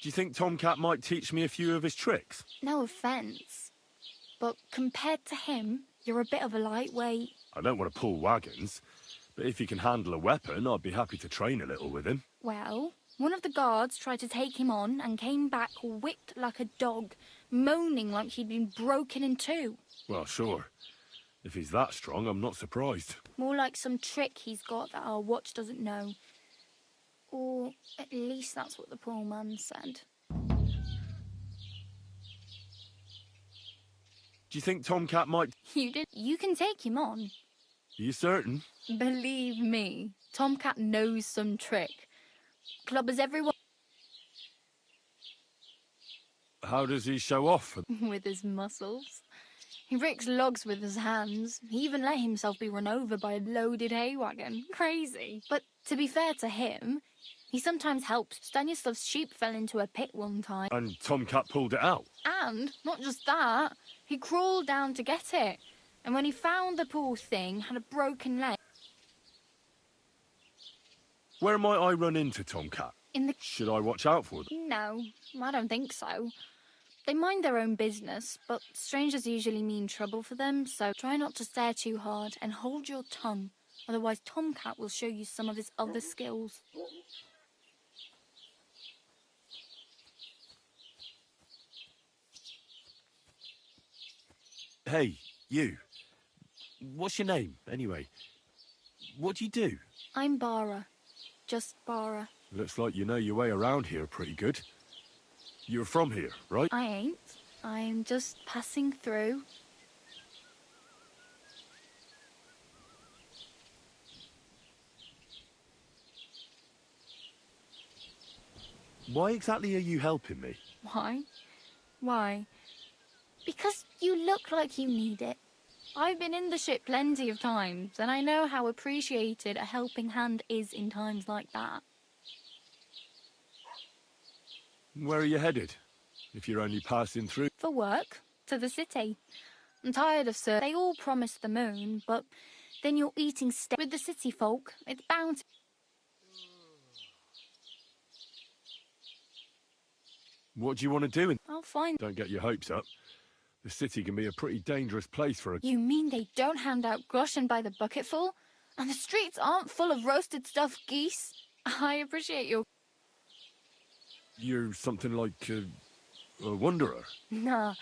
Do you think Tomcat might teach me a few of his tricks? No offence, but compared to him, you're a bit of a lightweight. I don't want to pull wagons, but if he can handle a weapon, I'd be happy to train a little with him. Well, one of the guards tried to take him on and came back whipped like a dog, moaning like he'd been broken in two. Well, sure. If he's that strong, I'm not surprised. More like some trick he's got that our watch doesn't know. Or at least that's what the poor man said. Do you think Tomcat might... You can take him on. Are you certain? Believe me, Tomcat knows some trick. Clubbers everyone... How does he show off? With his muscles. He ricks logs with his hands. He even let himself be run over by a loaded hay wagon. Crazy. But to be fair to him, he sometimes helps. Stanislav's sheep fell into a pit one time. And Tomcat pulled it out? And, not just that, he crawled down to get it. And when he found the poor thing, had a broken leg. Where might I run into Tomcat? In the... Should I watch out for them? No, I don't think so. They mind their own business, but strangers usually mean trouble for them, so try not to stare too hard and hold your tongue. Otherwise, Tomcat will show you some of his other skills. Hey, you. What's your name, anyway? What do you do? I'm Bara. Just Bara. Looks like you know your way around here pretty good. You're from here, right? I ain't. I'm just passing through. Why exactly are you helping me? Why? Why? Because you look like you need it. I've been in the ship plenty of times, and I know how appreciated a helping hand is in times like that. Where are you headed? If you're only passing through? For work, to the city. I'm tired of they all promise the moon, but then you're eating steak with the city folk. It's bound to... What do you want to do? I'll find... Don't get your hopes up. The city can be a pretty dangerous place for a... You mean they don't hand out groschen by the bucketful? And the streets aren't full of roasted stuffed geese? I appreciate your... You're something like a wanderer? Nah,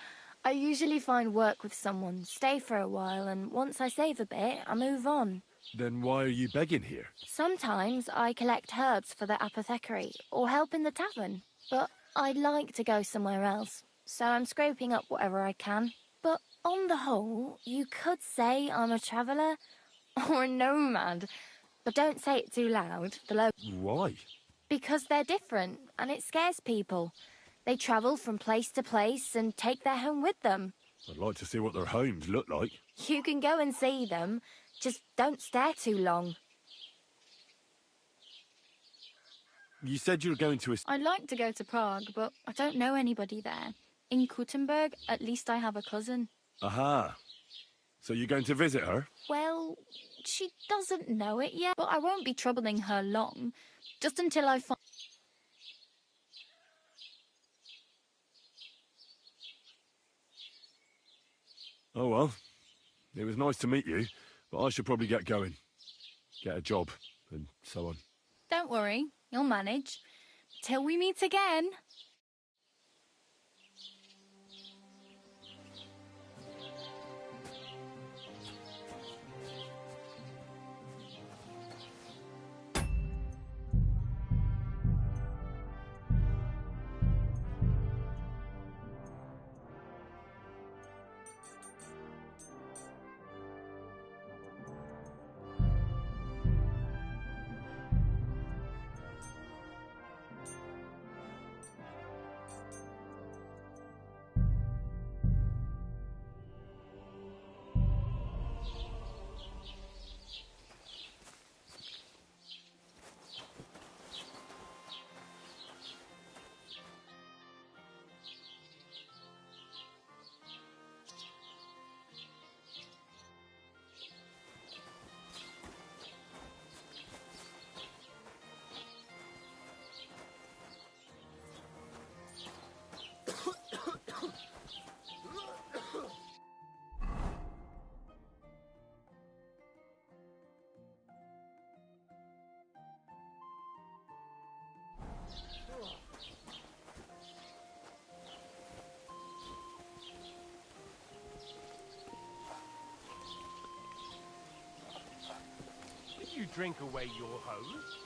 I usually find work with someone, stay for a while, and once I save a bit, I move on. Then why are you begging here? Sometimes I collect herbs for the apothecary, or help in the tavern. But I'd like to go somewhere else, so I'm scraping up whatever I can. But on the whole, you could say I'm a traveller, or a nomad. But don't say it too loud, Why? Because they're different, and it scares people. They travel from place to place and take their home with them. I'd like to see what their homes look like. You can go and see them, just don't stare too long. You said you were going to a... I'd like to go to Prague, but I don't know anybody there. In Kuttenberg, at least I have a cousin. Aha. So you're going to visit her? Well, she doesn't know it yet, but I won't be troubling her long. Just until I find... Oh well. It was nice to meet you, but I should probably get going. Get a job, and so on. Don't worry, you'll manage. Till we meet again. You drink away your hose.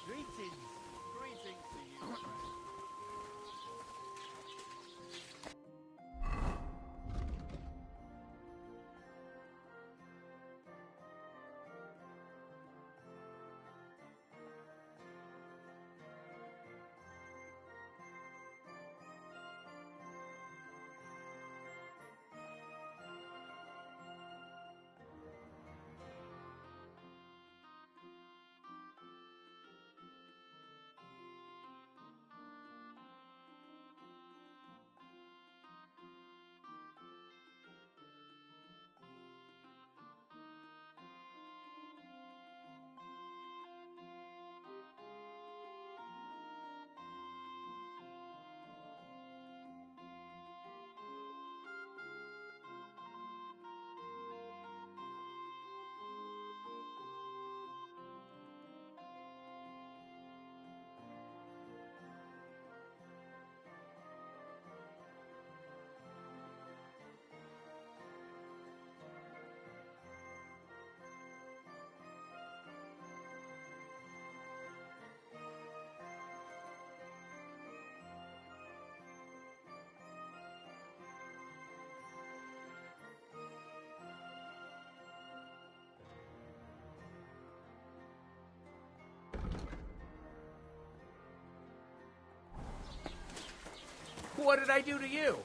Greetings. Greetings to you, friend. What did I do to you?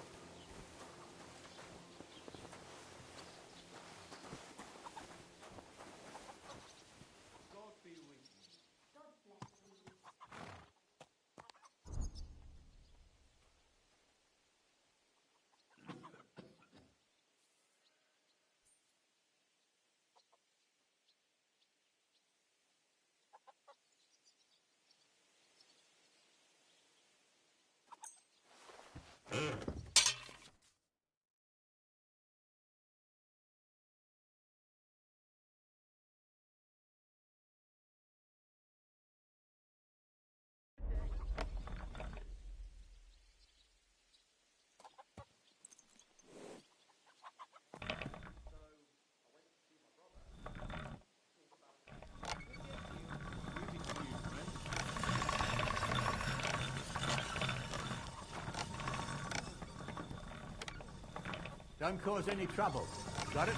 Don't cause any trouble. Got it?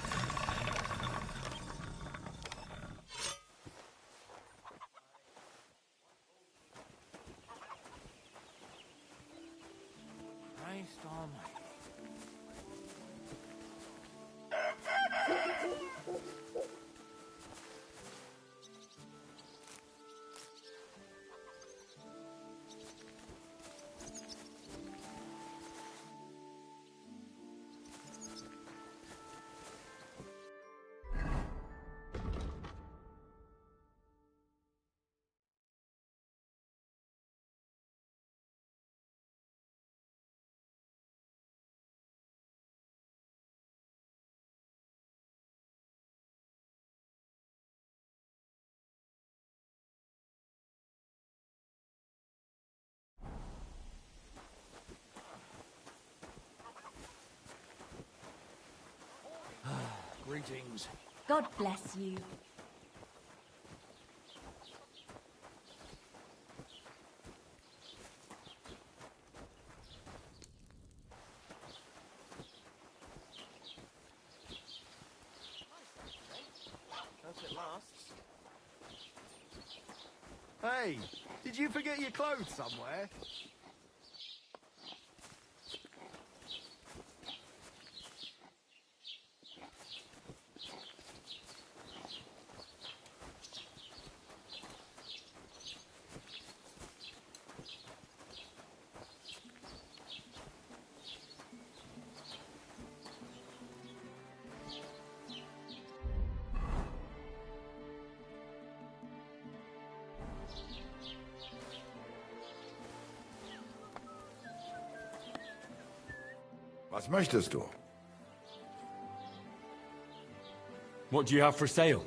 Christ almighty. Greetings. God bless you. Hope it lasts. Hey, did you forget your clothes somewhere? Was möchtest du? What do you have for sale?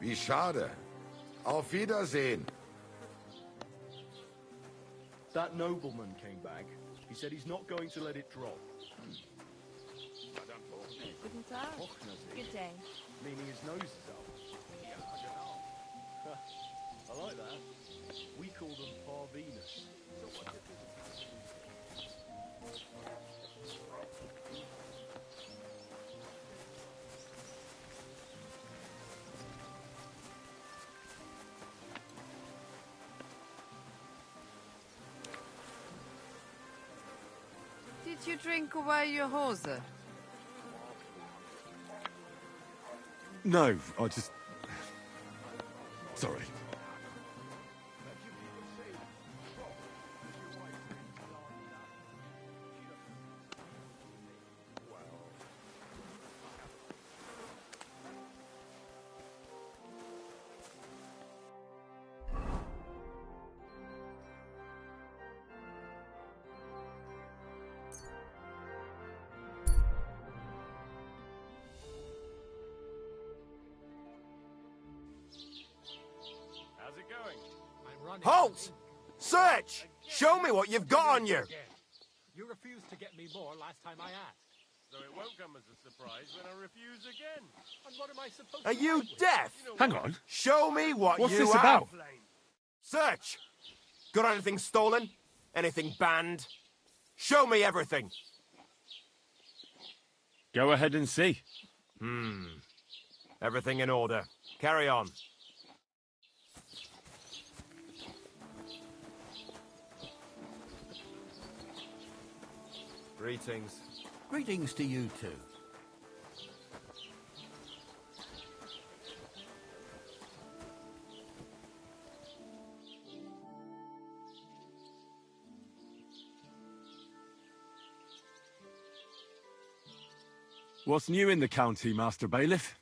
Wie schade. Auf Wiedersehen. That nobleman came back. He said he's not going to let it drop. Guten Tag. Good day. Meaning his nose is up. I like that. We call them Par Venus. Did you drink away your hose? No, I just... Sorry. How's it going? Halt! Search! Show me what you've got on you! You refused to get me more last time I asked. So it won't come as a surprise when I refuse again. And what am I supposed Are to you do with? deaf? Hang on. Show me what What's you this have. about? Search! Got anything stolen? Anything banned? Show me everything. Go ahead and see. Everything in order. Carry on. Greetings. Greetings to you too. What's new in the county, Master Bailiff?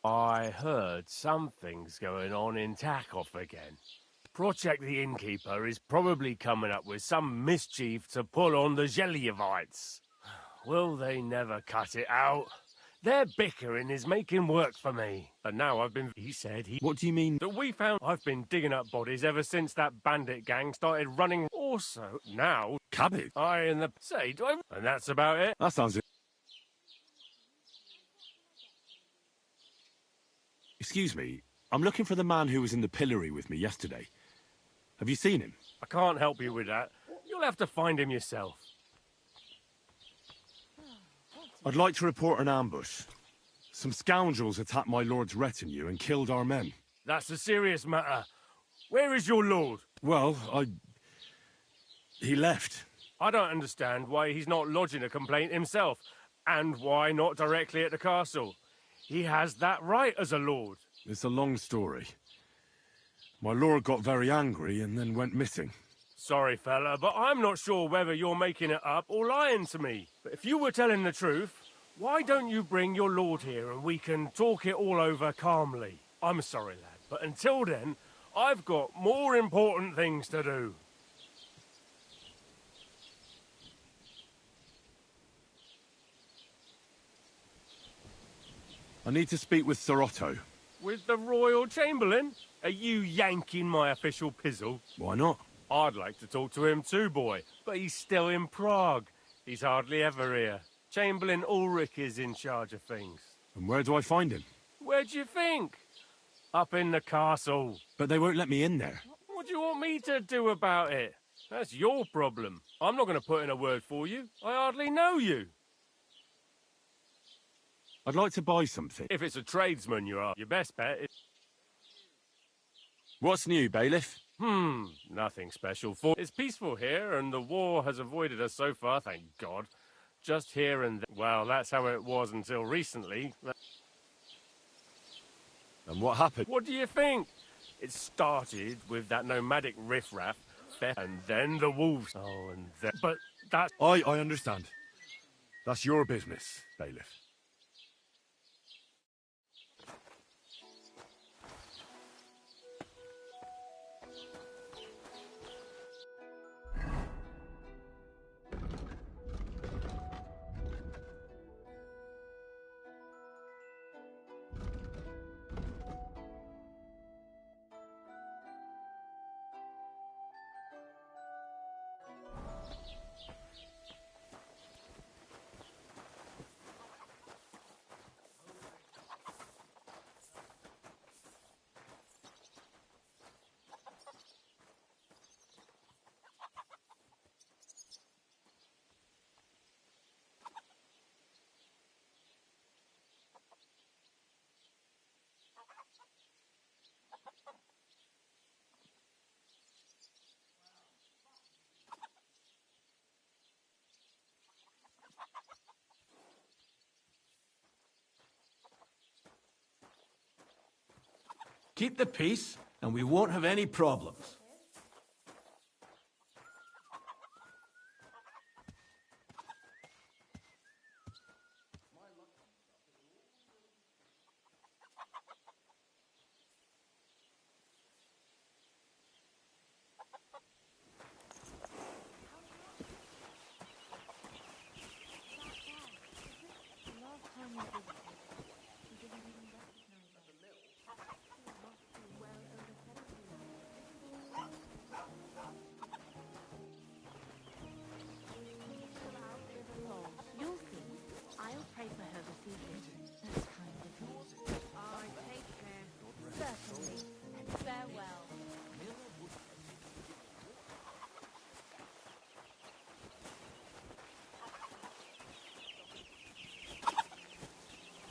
I heard something's going on in Takoff again. Project the Innkeeper is probably coming up with some mischief to pull on the Gelievites. Will they never cut it out? Their bickering is making work for me. And now he said he... What do you mean? That we found... I've been digging up bodies ever since that bandit gang started running. Also, now... Cabbage? I and the... Say, do I... And that's about it. That sounds... Excuse me, I'm looking for the man who was in the pillory with me yesterday. Have you seen him? I can't help you with that. You'll have to find him yourself. I'd like to report an ambush. Some scoundrels attacked my lord's retinue and killed our men. That's a serious matter. Where is your lord? Well, he left. I don't understand why he's not lodging a complaint himself, and why not directly at the castle. He has that right as a lord. It's a long story. My lord got very angry and then went missing. Sorry, fella, but I'm not sure whether you're making it up or lying to me. But if you were telling the truth, why don't you bring your lord here and we can talk it all over calmly? I'm sorry, lad, but until then, I've got more important things to do. I need to speak with Sir Otto. With the Royal Chamberlain? Are you yanking my official pizzle? Why not? I'd like to talk to him too, boy, but he's still in Prague. He's hardly ever here. Chamberlain Ulrich is in charge of things. And where do I find him? Where do you think? Up in the castle. But they won't let me in there. What do you want me to do about it? That's your problem. I'm not going to put in a word for you. I hardly know you. I'd like to buy something. If it's a tradesman you are, your best bet is... What's new, Bailiff? Nothing special. It's peaceful here, and the war has avoided us so far, thank God. Just here and there. Well, that's how it was until recently. And what happened? What do you think? It started with that nomadic riffraff, and then the wolves. Oh, and then... But that's... I understand. That's your business, Bailiff. Keep the peace, and we won't have any problems. You'll see. I'll pray for her this evening. That's kind of you. Oh, take care. Certainly. And farewell.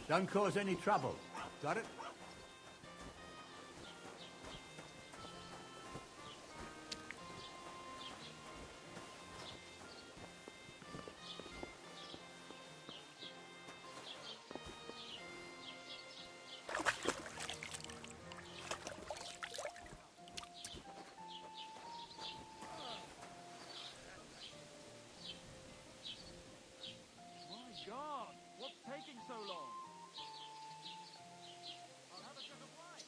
Don't cause any trouble. Got it? My God, what's taking so long? I'll have a jug of wine.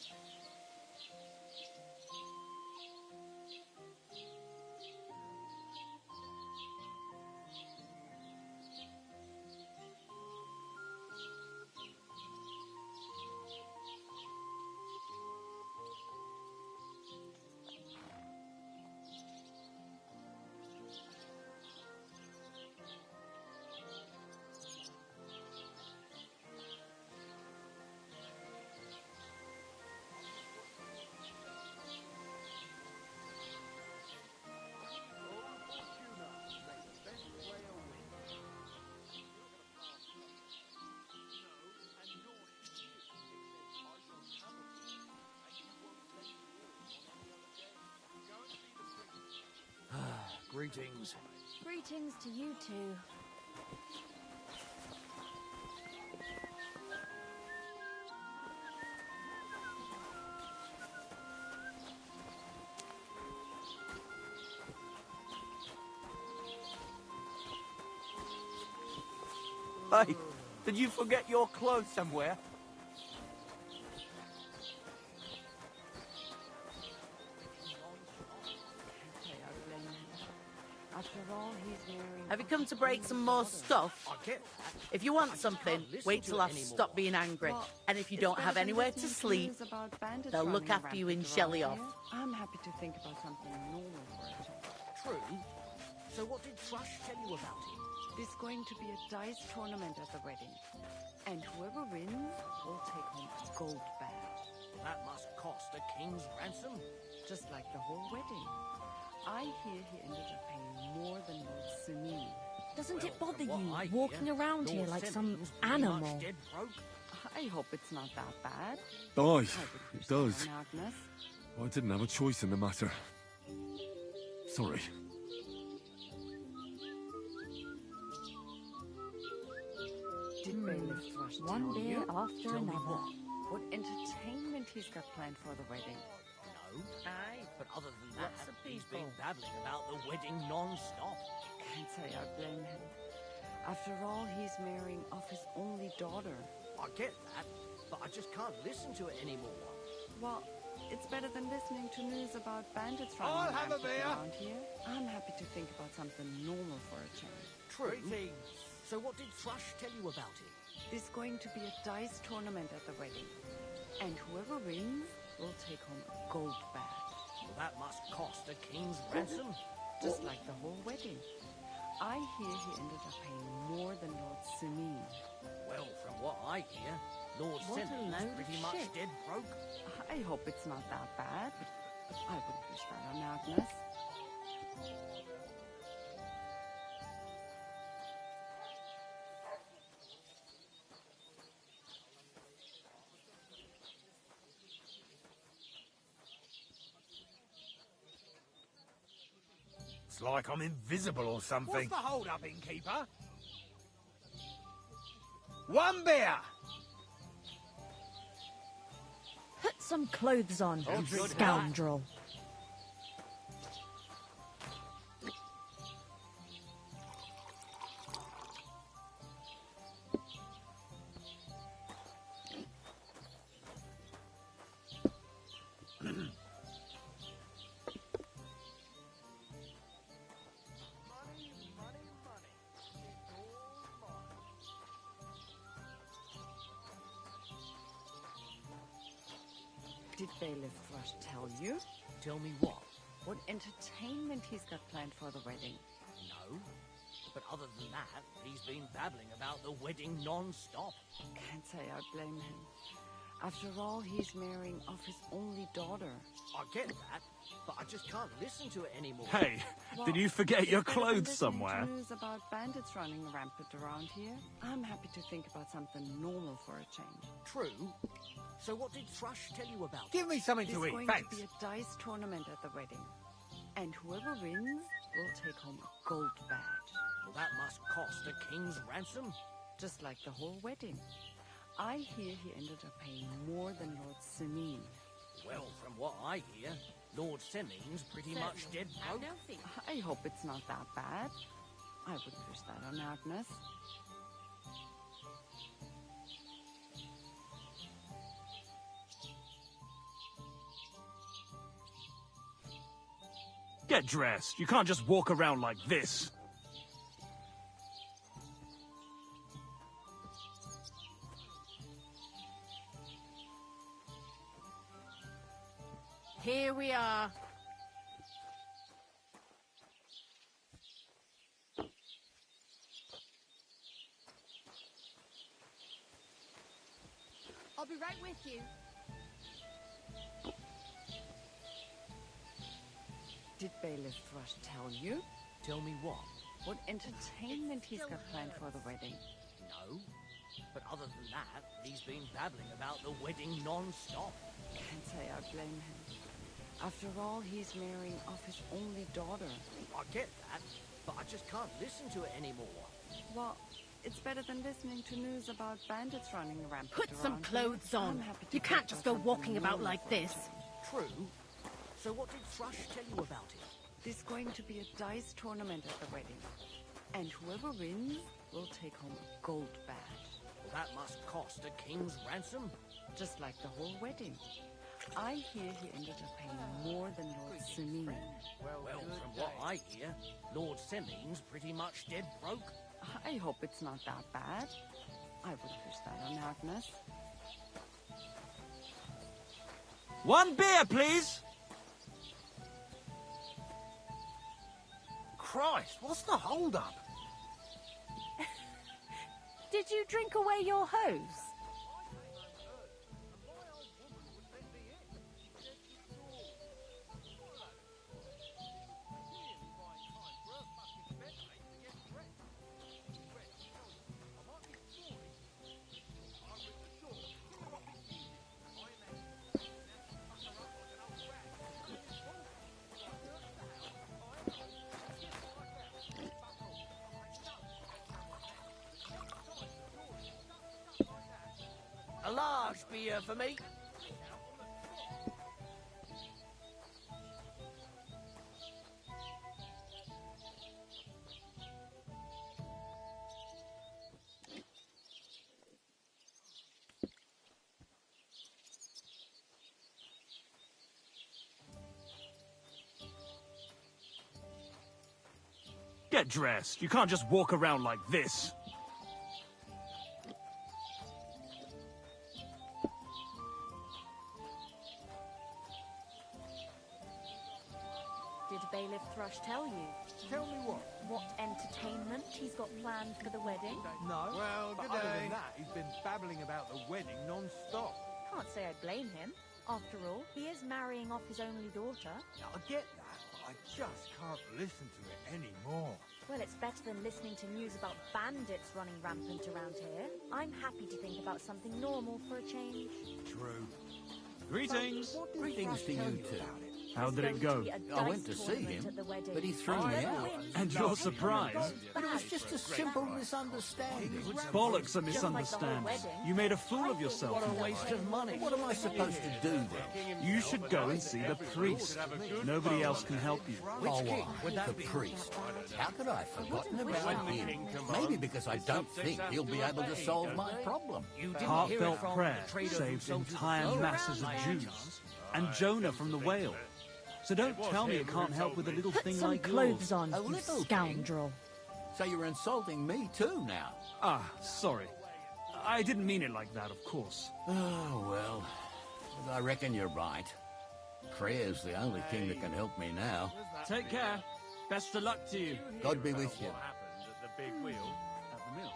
Greetings. Greetings to you too. Hey, did you forget your clothes somewhere? Have you come to break some more stuff? If you want something, wait till I've stopped being angry. And if you don't have anywhere to sleep, they'll look after you in Shelly off. I'm happy to think about something normal for a change. True. So what did Thrush tell you about it? There's going to be a dice tournament at the wedding. And whoever wins will take home a gold badge. That must cost a king's ransom. Just like the whole wedding. I hear he ended up paying more than Lord Sunin. Doesn't it bother you walking around here like some animal? I hope it's not that bad. Aye, it does. Agnes. I didn't have a choice in the matter. Sorry. Did Bailiff Thrush One tell beer you? after Tell me another. what entertainment he's got planned for the wedding. No. Aye. But other than Lots that, of he's people. been babbling about the wedding non-stop. Can't say I blame him. After all, he's marrying off his only daughter. I get that, but I just can't listen to it anymore. Well, it's better than listening to news about bandits I'll running have a rampant beer. around here. I'm happy to think about something normal for a change. True. So what did Thrush tell you about it? There's going to be a dice tournament at the wedding. And whoever wins will take home a gold badge. Well, that must cost a king's ransom. Just like the whole wedding. I hear he ended up paying more than Lord Sunin. Well, from what I hear, Lord What a Sentinel's load of pretty much shit. dead broke. I hope it's not that bad. I wouldn't wish that on Agnes. It's like I'm invisible or something. What's the hold-up, innkeeper? One beer! some clothes on, you scoundrel. Did Bailiff Thrush tell you? Tell me what? What entertainment he's got planned for the wedding? No. But other than that, he's been babbling about the wedding non-stop. Can't say I blame him. After all, he's marrying off his only daughter. I get that, but I just can't listen to it anymore. Hey, Well, did you forget your it's better than clothes listening somewhere? to news about bandits running rampant around here. I'm happy to think about something normal for a change. True. So what did Thrush tell you about? Give me something There's to eat, going thanks. to be a dice tournament at the wedding. And whoever wins will take home a gold badge. Well, that must cost a king's ransom. Just like the whole wedding. I hear he ended up paying more than Lord Semin. Well, from what I hear, Lord Semin's pretty much dead broke. I hope it's not that bad. I wouldn't wish that on Agnes. Get dressed. You can't just walk around like this. Here we are. I'll be right with you. Did Bailiff Thrush tell you? Tell me what? What entertainment he's got planned for the wedding? No. But other than that, he's been babbling about the wedding non-stop. Can't say I blame him. After all, he's marrying off his only daughter. I get that, but I just can't listen to it anymore. Well, it's better than listening to news about bandits running rampant Put some around clothes here. on. I'm happy to You can't think just about go walking something about normal like for a this. change. True. So what did Thrush tell you about it? There's going to be a dice tournament at the wedding. And whoever wins will take home a gold badge. Well, that must cost a king's ransom. Just like the whole wedding. I hear he ended up paying more than Lord Semin. Well, from what I hear, Lord Semin's pretty much dead broke. I hope it's not that bad. I wouldn't wish that on Agnes. One beer, please! Christ, what's the hold-up? Did you drink away your hose? A large beer for me. Get dressed. You can't just walk around like this. Did Bailiff Thrush tell you? Tell me what? What entertainment he's got planned for the wedding? No. Well, but good other day. than that, he's been babbling about the wedding non-stop. Can't say I blame him. After all, he is marrying off his only daughter. I get that, but I just can't listen to it anymore. Well, it's better than listening to news about bandits running rampant around here. I'm happy to think about something normal for a change. True. Greetings. What did Greetings Thrush to tell you you too. about it? How did it go? I went to see him, but he threw me out. And you're surprised? But it was just a simple misunderstanding. Bollocks a misunderstanding. You made a fool of yourself. What a waste of money. What am I supposed to do then? You should go and see the priest. Nobody else can help you. Oh, the priest. How could I have forgotten about him? Maybe because I don't think he'll be able to solve my problem. Heartfelt prayer saved entire masses of Jews. And Jonah from the whale. So don't tell me it can't help with a little Put thing some like clothes yours. on, you scoundrel. So you're insulting me too now? Ah, sorry. I didn't mean it like that, of course. Oh, well. But I reckon you're right. Prayer's the only thing that can help me now. Take care. Best of luck to you. God be with you. What happened at the big wheel at the mill?